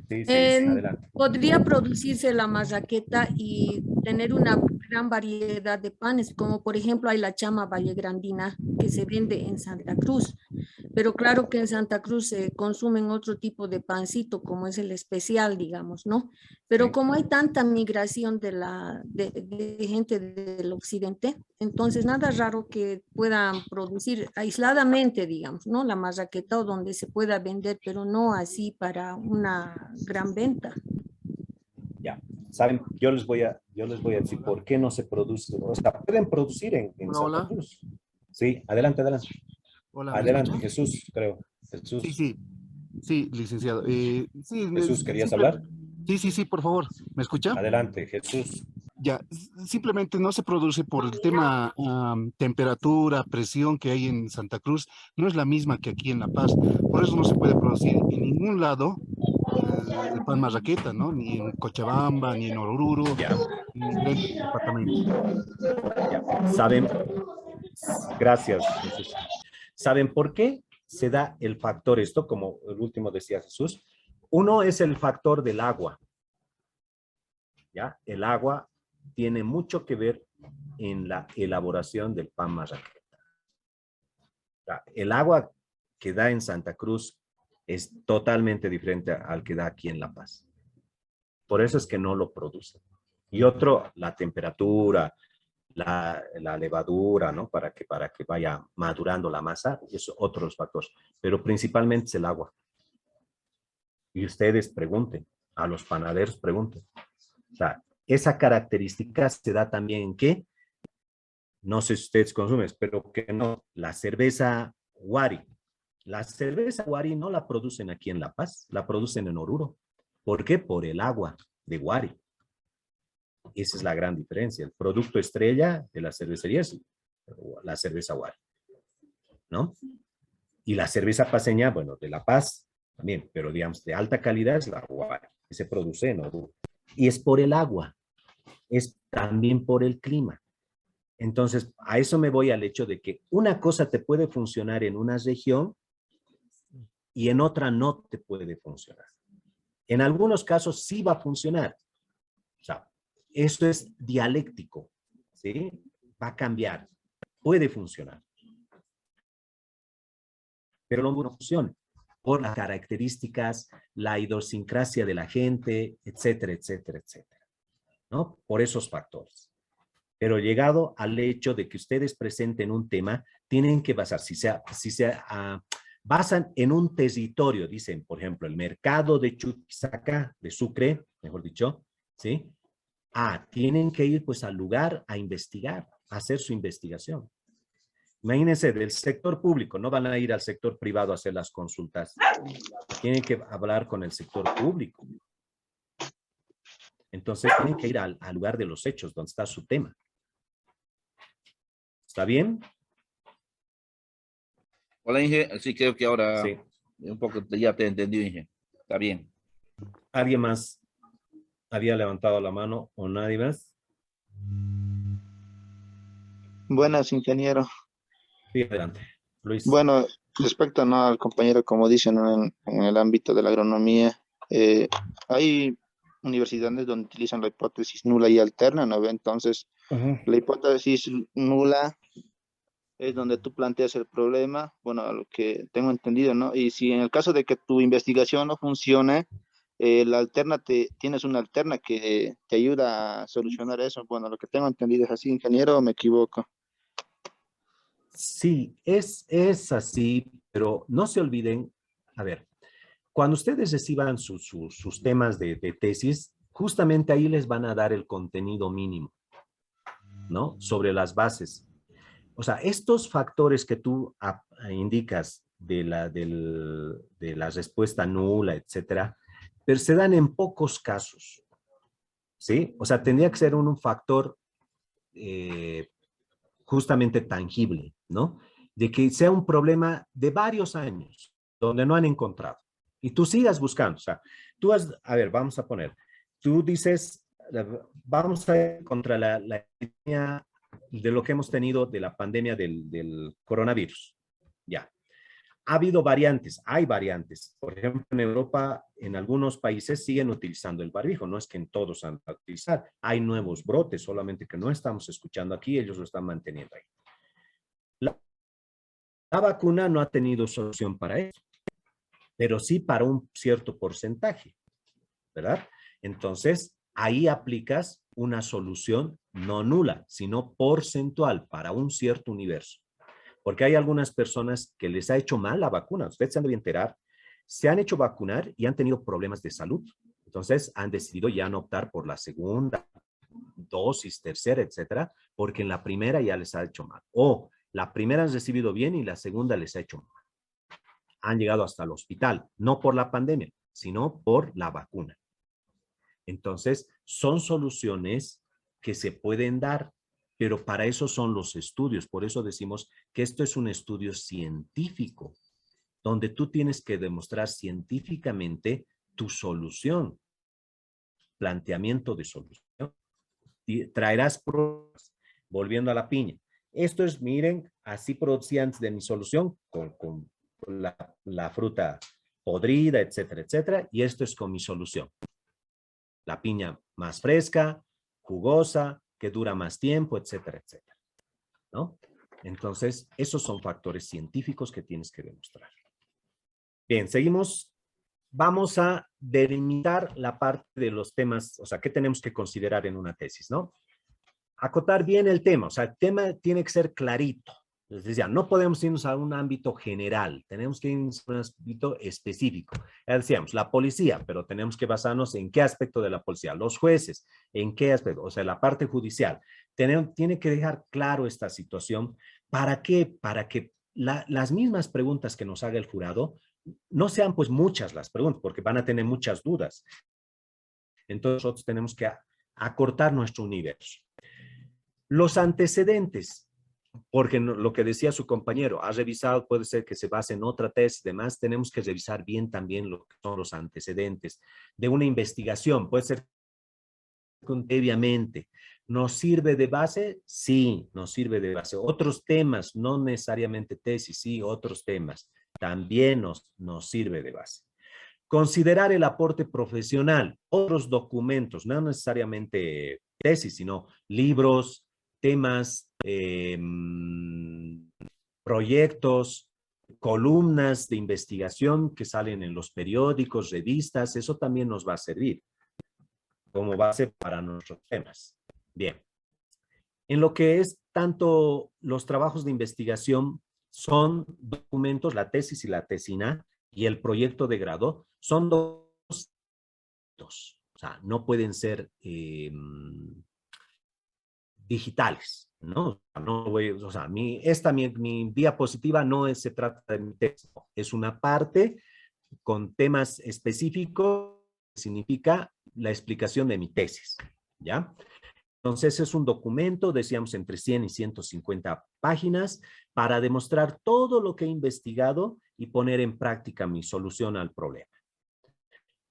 sí, sí, adelante. podría producirse la marraqueta y tener una gran variedad de panes, como por ejemplo hay la chama vallegrandina que se vende en Santa Cruz, pero claro que en Santa Cruz se consumen otro tipo de pancito, como es el especial, digamos, ¿no? Pero Sí. como hay tanta migración de gente del occidente, entonces nada raro que puedan producir aisladamente, digamos, ¿no? La marraqueta o donde se pueda vender, pero no así para una gran venta. Ya, saben, yo les voy a decir por qué no se produce, o sea, pueden producir en Hola, Santa hola. Cruz. Sí, adelante, adelante. Hola, ¿me Adelante, escucha? Jesús, creo. Sí, Jesús, sí, sí, licenciado. Sí, Jesús, ¿querías hablar? sí, sí, sí, por favor. ¿Me escucha? Adelante, Jesús. Ya, simplemente no se produce por el tema temperatura, presión que hay en Santa Cruz, no es la misma que aquí en La Paz. Por eso no se puede producir en ningún lado el pan marraqueta, ¿no? Ni en Cochabamba, ni en Oruro, Ya, ni en diferentes departamentos. ya. ¿Saben? Gracias, Jesús. ¿Saben por qué se da el factor esto, como el último decía Jesús? Uno es el factor del agua, ¿ya? El agua tiene mucho que ver en la elaboración del pan marraqueta. El agua que da en Santa Cruz es totalmente diferente al que da aquí en La Paz. Por eso es que no lo producen. Y otro, la temperatura, la levadura, ¿no? Para que vaya madurando la masa, es otros factores. Pero principalmente es el agua. Y ustedes pregunten, a los panaderos pregunten. O sea, esa característica se da también en qué, no sé si ustedes consumen, pero que no, la cerveza Wari. La cerveza Wari no la producen aquí en La Paz, la producen en Oruro. ¿Por qué? Por el agua de Wari. Esa es la gran diferencia. El producto estrella de la cervecería es la cerveza Wari, ¿no? Y la cerveza paceña, bueno, de La Paz también, pero digamos de alta calidad es la Wari, que se produce en Oruro. Y es por el agua, es también por el clima. Entonces, a eso me voy al hecho de que una cosa te puede funcionar en una región y en otra no te puede funcionar. En algunos casos sí va a funcionar. O sea, esto es dialéctico, ¿sí? Va a cambiar, puede funcionar. Pero no funciona por las características, la idiosincrasia de la gente, etcétera, etcétera, etcétera, ¿no? Por esos factores. Pero llegado al hecho de que ustedes presenten un tema, tienen que basar, si se basan en un territorio, dicen, por ejemplo, el mercado de Chuquisaca, de Sucre, mejor dicho, ¿sí? Tienen que ir pues al lugar a investigar, a hacer su investigación. Imagínense, del sector público, no van a ir al sector privado a hacer las consultas. Tienen que hablar con el sector público. Entonces tienen que ir al lugar de los hechos, donde está su tema. ¿Está bien? Hola, Inge. Sí, creo que ahora Sí. un poco ya te entendí, Inge. Está bien. ¿Alguien más había levantado la mano o nadie más? Buenas, ingeniero. Sí, adelante. Luis. Bueno, respecto, ¿no?, al compañero, como dicen, ¿no?, en el ámbito de la agronomía, hay universidades donde utilizan la hipótesis nula y alterna, ¿no ve? Entonces, la hipótesis nula es donde tú planteas el problema, bueno, a lo que tengo entendido, ¿no? Y si en el caso de que tu investigación no funcione, la alterna tienes una alterna que te ayuda a solucionar eso. Bueno, lo que tengo entendido es así, ingeniero, ¿o me equivoco? Sí, es así, pero no se olviden, a ver, cuando ustedes reciban sus temas de tesis, justamente ahí les van a dar el contenido mínimo, ¿no? Sobre las bases. O sea, estos factores que tú indicas de la respuesta nula, etcétera, pero se dan en pocos casos, ¿sí? O sea, tendría que ser un factor justamente tangible, ¿no? De que sea un problema de varios años, donde no han encontrado. Y tú sigas buscando. O sea, a ver, vamos a poner, tú dices, vamos a ir contra la epidemia de lo que hemos tenido de la pandemia del coronavirus. Ya. Ha habido variantes, hay variantes. Por ejemplo, en Europa, en algunos países siguen utilizando el barbijo, no es que en todos han de utilizar. Hay nuevos brotes, solamente que no estamos escuchando aquí, ellos lo están manteniendo ahí. La vacuna no ha tenido solución para eso, pero sí para un cierto porcentaje, ¿verdad? Entonces, ahí aplicas una solución no nula, sino porcentual para un cierto universo. Porque hay algunas personas que les ha hecho mal la vacuna. Ustedes se han de enterar, se han hecho vacunar y han tenido problemas de salud. Entonces, han decidido ya no optar por la segunda dosis, tercera, etcétera, porque en la primera ya les ha hecho mal. O la primera han recibido bien y la segunda les ha hecho mal. Han llegado hasta el hospital, no por la pandemia, sino por la vacuna. Entonces, son soluciones que se pueden dar, pero para eso son los estudios. Por eso decimos que esto es un estudio científico, donde tú tienes que demostrar científicamente tu solución, planteamiento de solución. Y traerás pruebas, volviendo a la piña. Esto es, miren, así producí antes de mi solución con la fruta podrida, etcétera, etcétera, y esto es con mi solución. La piña más fresca, jugosa, que dura más tiempo, etcétera, etcétera, ¿no? Entonces, esos son factores científicos que tienes que demostrar. Bien, seguimos. Vamos a delimitar la parte de los temas, o sea, ¿qué tenemos que considerar en una tesis, no? Acotar bien el tema, o sea, el tema tiene que ser clarito. Les decía, no podemos irnos a un ámbito general, tenemos que irnos a un ámbito específico. Ya decíamos, la policía, pero tenemos que basarnos en qué aspecto de la policía, los jueces, en qué aspecto, o sea, la parte judicial. Tiene que dejar claro esta situación. ¿Para qué? Para que las mismas preguntas que nos haga el jurado no sean pues muchas las preguntas, porque van a tener muchas dudas. Entonces nosotros tenemos que acortar nuestro universo. Los antecedentes, porque lo que decía su compañero, ha revisado, puede ser que se base en otra tesis y demás, tenemos que revisar bien también lo que son los antecedentes de una investigación, puede ser previamente. ¿Nos sirve de base? Sí, nos sirve de base. Otros temas, no necesariamente tesis, sí, otros temas, también nos sirve de base. Considerar el aporte profesional, otros documentos, no necesariamente tesis, sino libros, temas, proyectos, columnas de investigación que salen en los periódicos, revistas, eso también nos va a servir como base para nuestros temas. Bien. En lo que es tanto los trabajos de investigación son documentos, la tesis y la tesina y el proyecto de grado son documentos, o sea, no pueden ser digitales, ¿no? No voy, o sea, mi diapositiva no es, se trata de mi texto, es una parte con temas específicos, que significa la explicación de mi tesis, ¿ya? Entonces es un documento, decíamos, entre 100 y 150 páginas para demostrar todo lo que he investigado y poner en práctica mi solución al problema.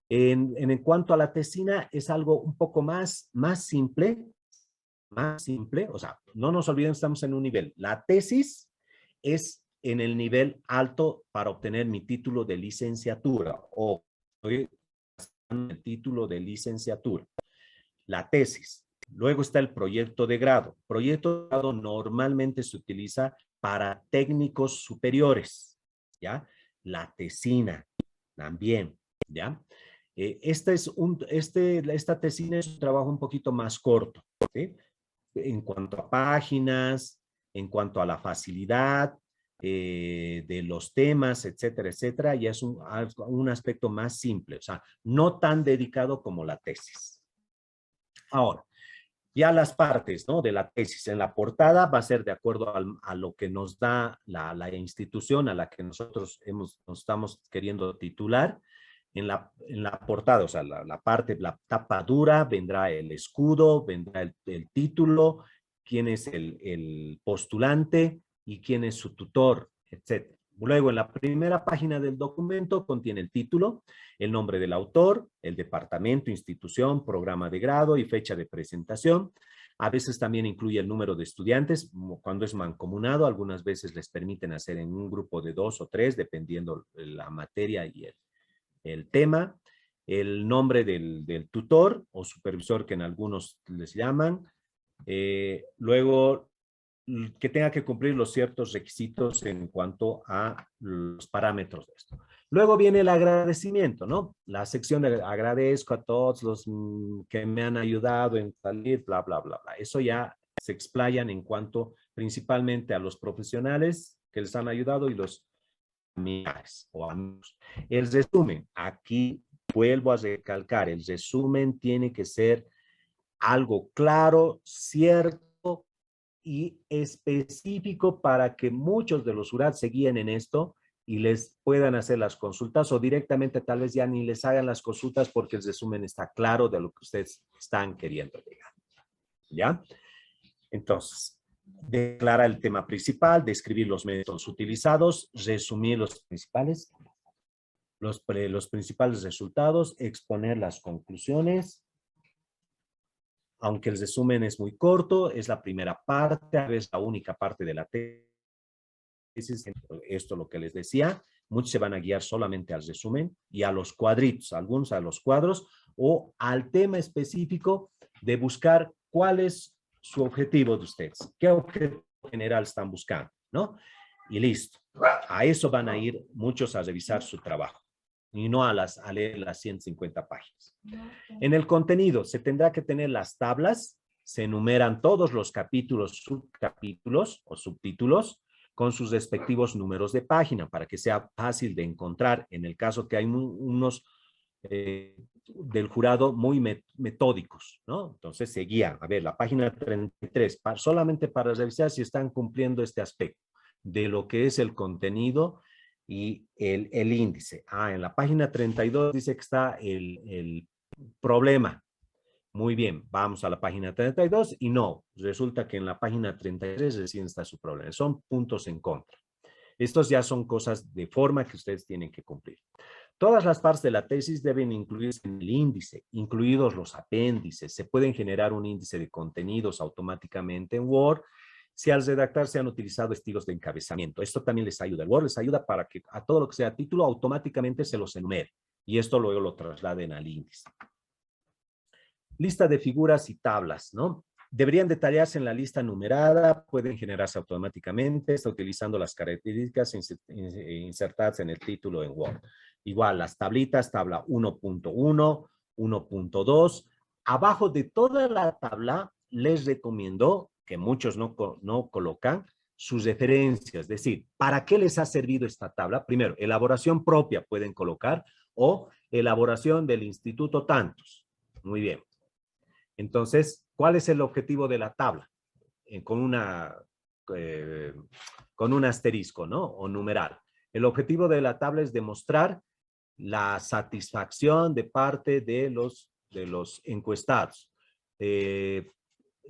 En cuanto a la tesina, es algo un poco más simple, o sea, no nos olvidemos, estamos en un nivel. La tesis es en el nivel alto para obtener mi título de licenciatura o el título de licenciatura. La tesis. Luego está el proyecto de grado. Proyecto de grado normalmente se utiliza para técnicos superiores, ¿ya? La tesina también, ¿ya? Esta tesina es un trabajo un poquito más corto, ¿sí? En cuanto a páginas, en cuanto a la facilidad de los temas, etcétera, etcétera, ya es un aspecto más simple, o sea, no tan dedicado como la tesis. Ahora, ya las partes, ¿no?, de la tesis en la portada va a ser de acuerdo a lo que nos da la institución a la que nosotros nos estamos queriendo titular. En la portada, o sea, la tapa dura, vendrá el escudo, vendrá el título, quién es el postulante y quién es su tutor, etc. Luego, en la primera página del documento contiene el título, el nombre del autor, el departamento, institución, programa de grado y fecha de presentación. A veces también incluye el número de estudiantes. Cuando es mancomunado, algunas veces les permiten hacer en un grupo de 2 o 3, dependiendo la materia y el tema, el nombre del tutor o supervisor, que en algunos les llaman. Luego, que tenga que cumplir los ciertos requisitos en cuanto a los parámetros de esto. Luego viene el agradecimiento, ¿no? La sección de agradezco a todos los que me han ayudado en salir, bla, bla, bla, bla. Eso ya se explayan en cuanto principalmente a los profesionales que les han ayudado y los familiares o amigos. El resumen, aquí vuelvo a recalcar, el resumen tiene que ser algo claro, cierto y específico para que muchos de los jurados se guíen en esto y les puedan hacer las consultas o directamente tal vez ya ni les hagan las consultas porque el resumen está claro de lo que ustedes están queriendo llegar. ¿Ya? Entonces, declara el tema principal, describir los métodos utilizados, resumir los principales resultados, exponer las conclusiones. Aunque el resumen es muy corto, es la primera parte, a veces la única parte de la tesis. Esto es lo que les decía. Muchos se van a guiar solamente al resumen y a los cuadritos, algunos a los cuadros o al tema específico de buscar cuál es su objetivo de ustedes. ¿Qué objetivo general están buscando? ¿No? Y listo. A eso van a ir muchos a revisar su trabajo y no a leer las 150 páginas. En el contenido se tendrá que tener las tablas, se enumeran todos los capítulos, subcapítulos o subtítulos con sus respectivos números de página para que sea fácil de encontrar en el caso que hay unos del jurado muy metódicos, ¿no? Entonces se guía, a ver, la página 33, solamente para revisar si están cumpliendo este aspecto de lo que es el contenido y el índice. En la página 32 dice que está el problema. Muy bien, vamos a la página 32 y no, resulta que en la página 33 recién está su problema. Son puntos en contra. Estos ya son cosas de forma que ustedes tienen que cumplir. Todas las partes de la tesis deben incluirse en el índice, incluidos los apéndices. Se pueden generar un índice de contenidos automáticamente en Word si al redactar se han utilizado estilos de encabezamiento. Esto también les ayuda. El Word les ayuda para que a todo lo que sea título automáticamente se los enumere y esto luego lo trasladen al índice. Lista de figuras y tablas, ¿no? Deberían detallarse en la lista numerada, pueden generarse automáticamente, está utilizando las características insertadas en el título en Word. Igual, las tablitas, tabla 1.1, 1.2. Abajo de toda la tabla, les recomiendo, que muchos no colocan, sus referencias. Es decir, ¿para qué les ha servido esta tabla? Primero, elaboración propia pueden colocar o elaboración del Instituto Tantos. Muy bien. Entonces, ¿cuál es el objetivo de la tabla? Con un asterisco, ¿no? O numeral. El objetivo de la tabla es demostrar la satisfacción de parte de los encuestados.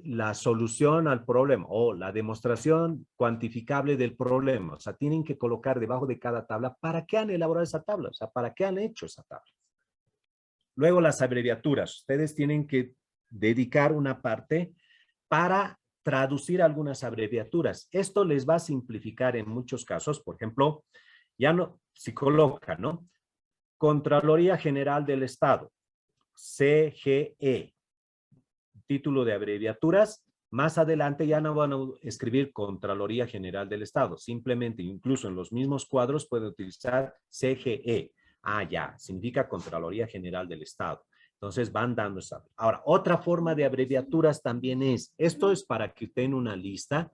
La solución al problema o la demostración cuantificable del problema. O sea, tienen que colocar debajo de cada tabla para qué han elaborado esa tabla, o sea, para qué han hecho esa tabla. Luego las abreviaturas. Ustedes tienen que dedicar una parte para traducir algunas abreviaturas. Esto les va a simplificar en muchos casos. Por ejemplo, ya no, si colocan, ¿no? Contraloría General del Estado, CGE, título de abreviaturas, más adelante ya no van a escribir Contraloría General del Estado, simplemente incluso en los mismos cuadros pueden utilizar CGE. Ah, ya, significa Contraloría General del Estado. Entonces van dando esa. Ahora, otra forma de abreviaturas también es, esto es para que tengan una lista,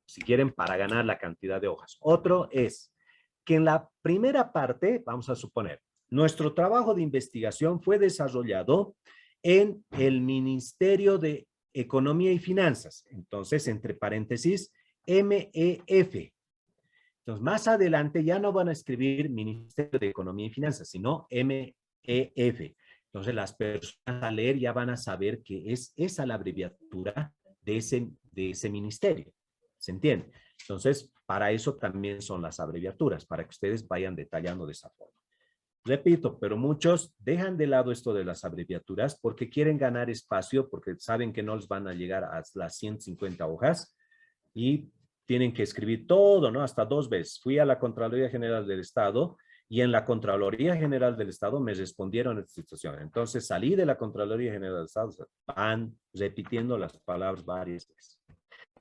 si quieren, para ganar la cantidad de hojas. Otro es que en la primera parte, vamos a suponer, nuestro trabajo de investigación fue desarrollado en el Ministerio de Economía y Finanzas. Entonces, entre paréntesis, MEF. Entonces, más adelante ya no van a escribir Ministerio de Economía y Finanzas, sino MEF. Entonces, las personas a leer ya van a saber que es esa la abreviatura de ese ministerio. ¿Se entiende? Entonces, para eso también son las abreviaturas, para que ustedes vayan detallando de esa forma. Repito, pero muchos dejan de lado esto de las abreviaturas porque quieren ganar espacio, porque saben que no les van a llegar a las 150 hojas y tienen que escribir todo, ¿no? Hasta 2 veces. Fui a la Contraloría General del Estado y en la Contraloría General del Estado me respondieron esta situación. Entonces salí de la Contraloría General del Estado, van repitiendo las palabras varias veces.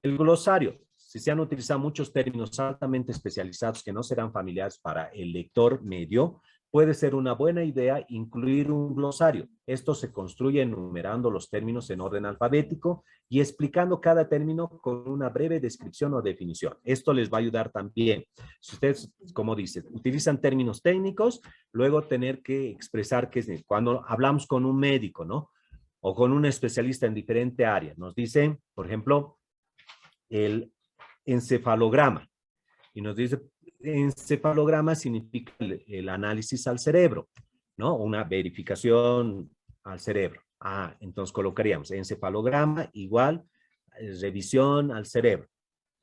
El glosario. Si se han utilizado muchos términos altamente especializados que no serán familiares para el lector medio, puede ser una buena idea incluir un glosario. Esto se construye enumerando los términos en orden alfabético y explicando cada término con una breve descripción o definición. Esto les va a ayudar también. Si ustedes, como dicen, utilizan términos técnicos, luego tener que expresar qué es. Cuando hablamos con un médico, ¿no? O con un especialista en diferente área, nos dicen, por ejemplo, el encefalograma. Y nos dice, encefalograma significa el análisis al cerebro, ¿no? Una verificación al cerebro. Ah, entonces colocaríamos encefalograma igual revisión al cerebro,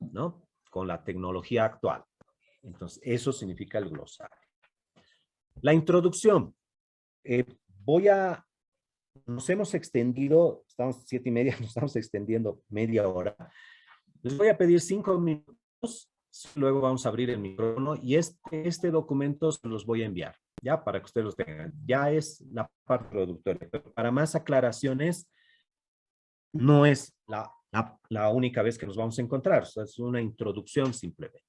¿no? Con la tecnología actual. Entonces, eso significa el glosario. La introducción. Nos hemos extendido, estamos 7:30, nos estamos extendiendo media hora. Les voy a pedir 5 minutos. Luego vamos a abrir el micrófono y este documento se los voy a enviar, ya, para que ustedes los tengan. Ya es la parte introductoria, pero para más aclaraciones, no es la única vez que nos vamos a encontrar, o sea, es una introducción simplemente.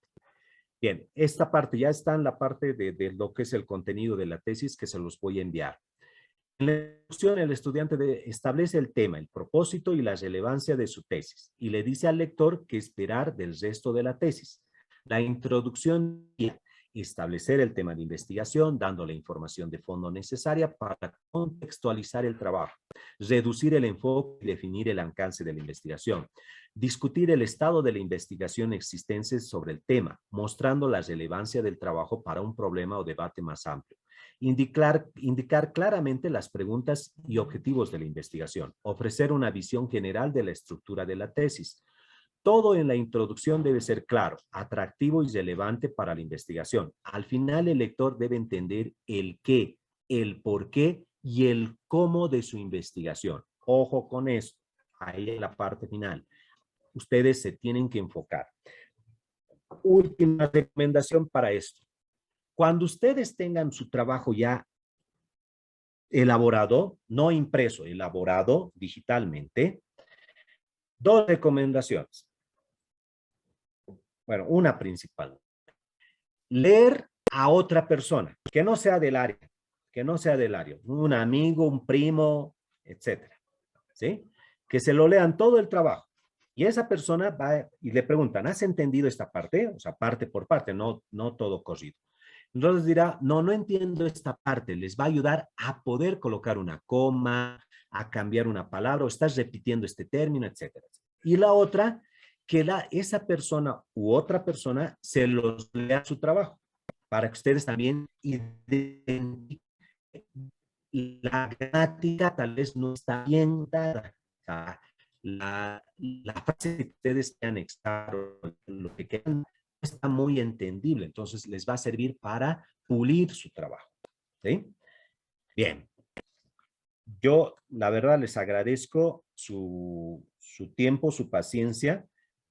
Bien, esta parte ya está en la parte de lo que es el contenido de la tesis que se los voy a enviar. En la introducción, el estudiante establece el tema, el propósito y la relevancia de su tesis y le dice al lector qué esperar del resto de la tesis. La introducción es establecer el tema de investigación, dando la información de fondo necesaria para contextualizar el trabajo, reducir el enfoque y definir el alcance de la investigación, discutir el estado de la investigación existente sobre el tema, mostrando la relevancia del trabajo para un problema o debate más amplio. Indicar claramente las preguntas y objetivos de la investigación, ofrecer una visión general de la estructura de la tesis, Todo en la introducción debe ser claro, atractivo y relevante para la investigación. Al final, el lector debe entender el qué, el por qué y el cómo de su investigación. Ojo con eso, ahí en la parte final. Ustedes se tienen que enfocar. Última recomendación para esto. Cuando ustedes tengan su trabajo ya elaborado, no impreso, elaborado digitalmente, 2 recomendaciones. Bueno, una principal. Leer a otra persona, que no sea del área, un amigo, un primo, etcétera, ¿sí? Que se lo lean todo el trabajo. Y esa persona va y le preguntan, ¿has entendido esta parte? O sea, parte por parte, no todo corrido. Entonces dirá, no entiendo esta parte. Les va a ayudar a poder colocar una coma, a cambiar una palabra, o estás repitiendo este término, etcétera. Y la otra, que esa persona u otra persona se los lea su trabajo, para que ustedes también identifiquen. La gramática tal vez no está bien dada. O sea, la frase que ustedes que anexaron, lo que quedan, no está muy entendible. Entonces, les va a servir para pulir su trabajo. ¿Sí? Bien. Yo, la verdad, les agradezco su tiempo, su paciencia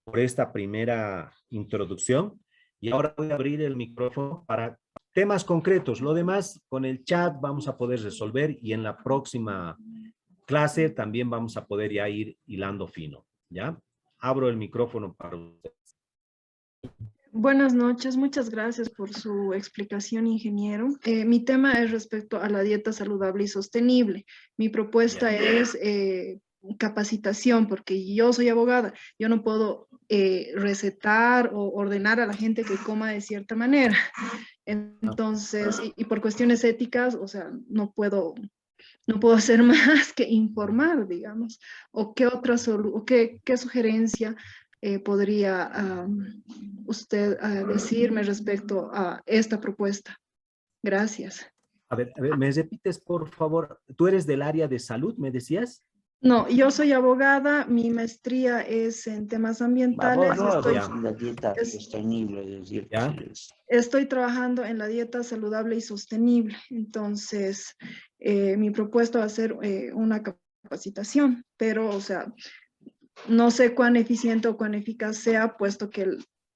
por esta primera introducción. Y ahora voy a abrir el micrófono para temas concretos. Lo demás, con el chat vamos a poder resolver y en la próxima clase también vamos a poder ya ir hilando fino. ¿Ya? Abro el micrófono para ustedes. Buenas noches, muchas gracias por su explicación, ingeniero. Mi tema es respecto a la dieta saludable y sostenible. Mi propuesta es capacitación, porque yo soy abogada, yo no puedo recetar o ordenar a la gente que coma de cierta manera. Entonces, y por cuestiones éticas, o sea, no puedo hacer más que informar, digamos. ¿O qué otra qué sugerencia podría usted decirme respecto a esta propuesta? Gracias. A ver, ¿me repites, por favor? ¿Tú eres del área de salud, me decías? No, yo soy abogada, mi maestría es en temas ambientales. La dieta sostenible, es decir, estoy trabajando en la dieta saludable y sostenible. Entonces, mi propuesta va a ser una capacitación, pero, o sea, no sé cuán eficiente o cuán eficaz sea, puesto que,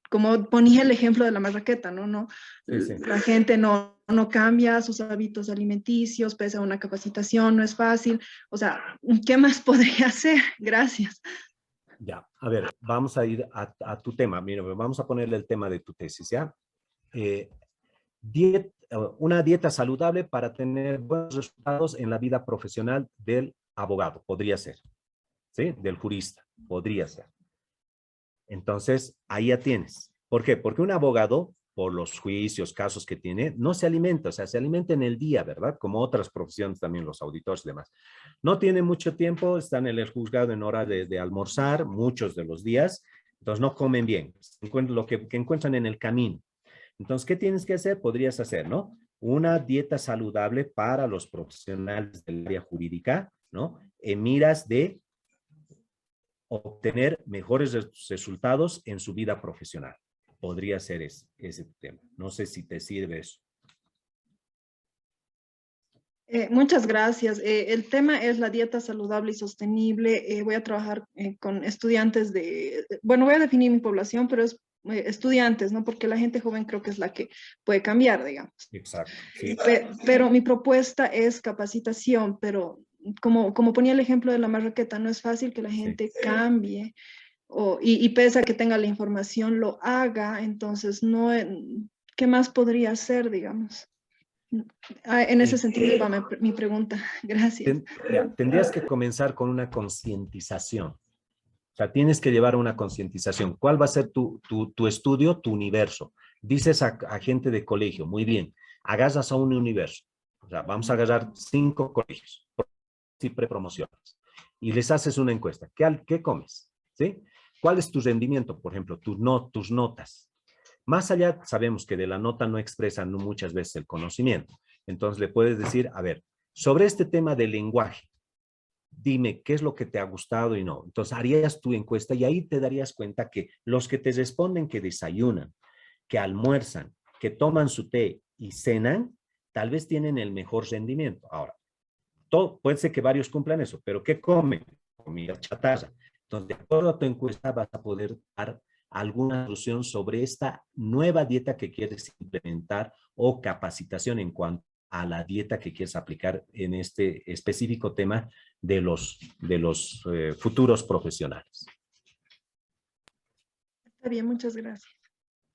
como ponía el ejemplo de la marraqueta, ¿no? Sí. La gente no cambia sus hábitos alimenticios, pese a una capacitación, no es fácil. O sea, ¿qué más podría hacer? Gracias. Ya, a ver, vamos a ir a tu tema. Mira, vamos a ponerle el tema de tu tesis, ¿ya? Una dieta saludable para tener buenos resultados en la vida profesional del abogado, podría ser, ¿sí? Del jurista, podría ser. Entonces, ahí ya tienes. ¿Por qué? Porque un abogado, por los juicios, casos que tiene, no se alimenta, o sea, se alimenta en el día, ¿verdad? Como otras profesiones también, los auditores y demás. No tiene mucho tiempo, están en el juzgado en hora de almorzar, muchos de los días, entonces no comen bien, lo que encuentran en el camino. Entonces, ¿qué tienes que hacer? Podrías hacer, ¿no? Una dieta saludable para los profesionales del área jurídica, ¿no? En miras de obtener mejores resultados en su vida profesional. Podría ser ese tema. No sé si te sirve eso. Muchas gracias. El tema es la dieta saludable y sostenible. Voy a trabajar con estudiantes bueno, voy a definir mi población, pero es estudiantes, ¿no? Porque la gente joven creo que es la que puede cambiar, digamos. Exacto. Sí. Pero mi propuesta es capacitación, pero como ponía el ejemplo de la marraqueta, no es fácil que la gente cambie y pese a que tenga la información, lo haga. Entonces, ¿qué más podría hacer, digamos? En ese sentido va mi pregunta. Gracias. Tendrías que comenzar con una concientización. O sea, tienes que llevar una concientización. ¿Cuál va a ser tu estudio, tu universo? Dices a gente de colegio, muy bien, agarras a un universo. O sea, vamos a agarrar 5 colegios y prepromociones. Y les haces una encuesta. ¿Qué comes? ¿Sí? ¿Cuál es tu rendimiento? Por ejemplo, tus notas. Más allá, sabemos que de la nota no expresan muchas veces el conocimiento. Entonces le puedes decir, a ver, sobre este tema del lenguaje, dime qué es lo que te ha gustado y no. Entonces harías tu encuesta y ahí te darías cuenta que los que te responden que desayunan, que almuerzan, que toman su té y cenan, tal vez tienen el mejor rendimiento. Ahora, puede ser que varios cumplan eso, pero ¿qué comen? Comida chatarra. Entonces, de acuerdo a tu encuesta, vas a poder dar alguna solución sobre esta nueva dieta que quieres implementar o capacitación en cuanto a la dieta que quieres aplicar en este específico tema de los futuros profesionales. Está bien, muchas gracias.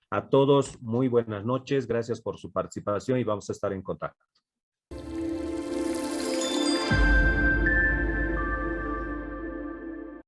A todos, muy buenas noches. Gracias por su participación y vamos a estar en contacto.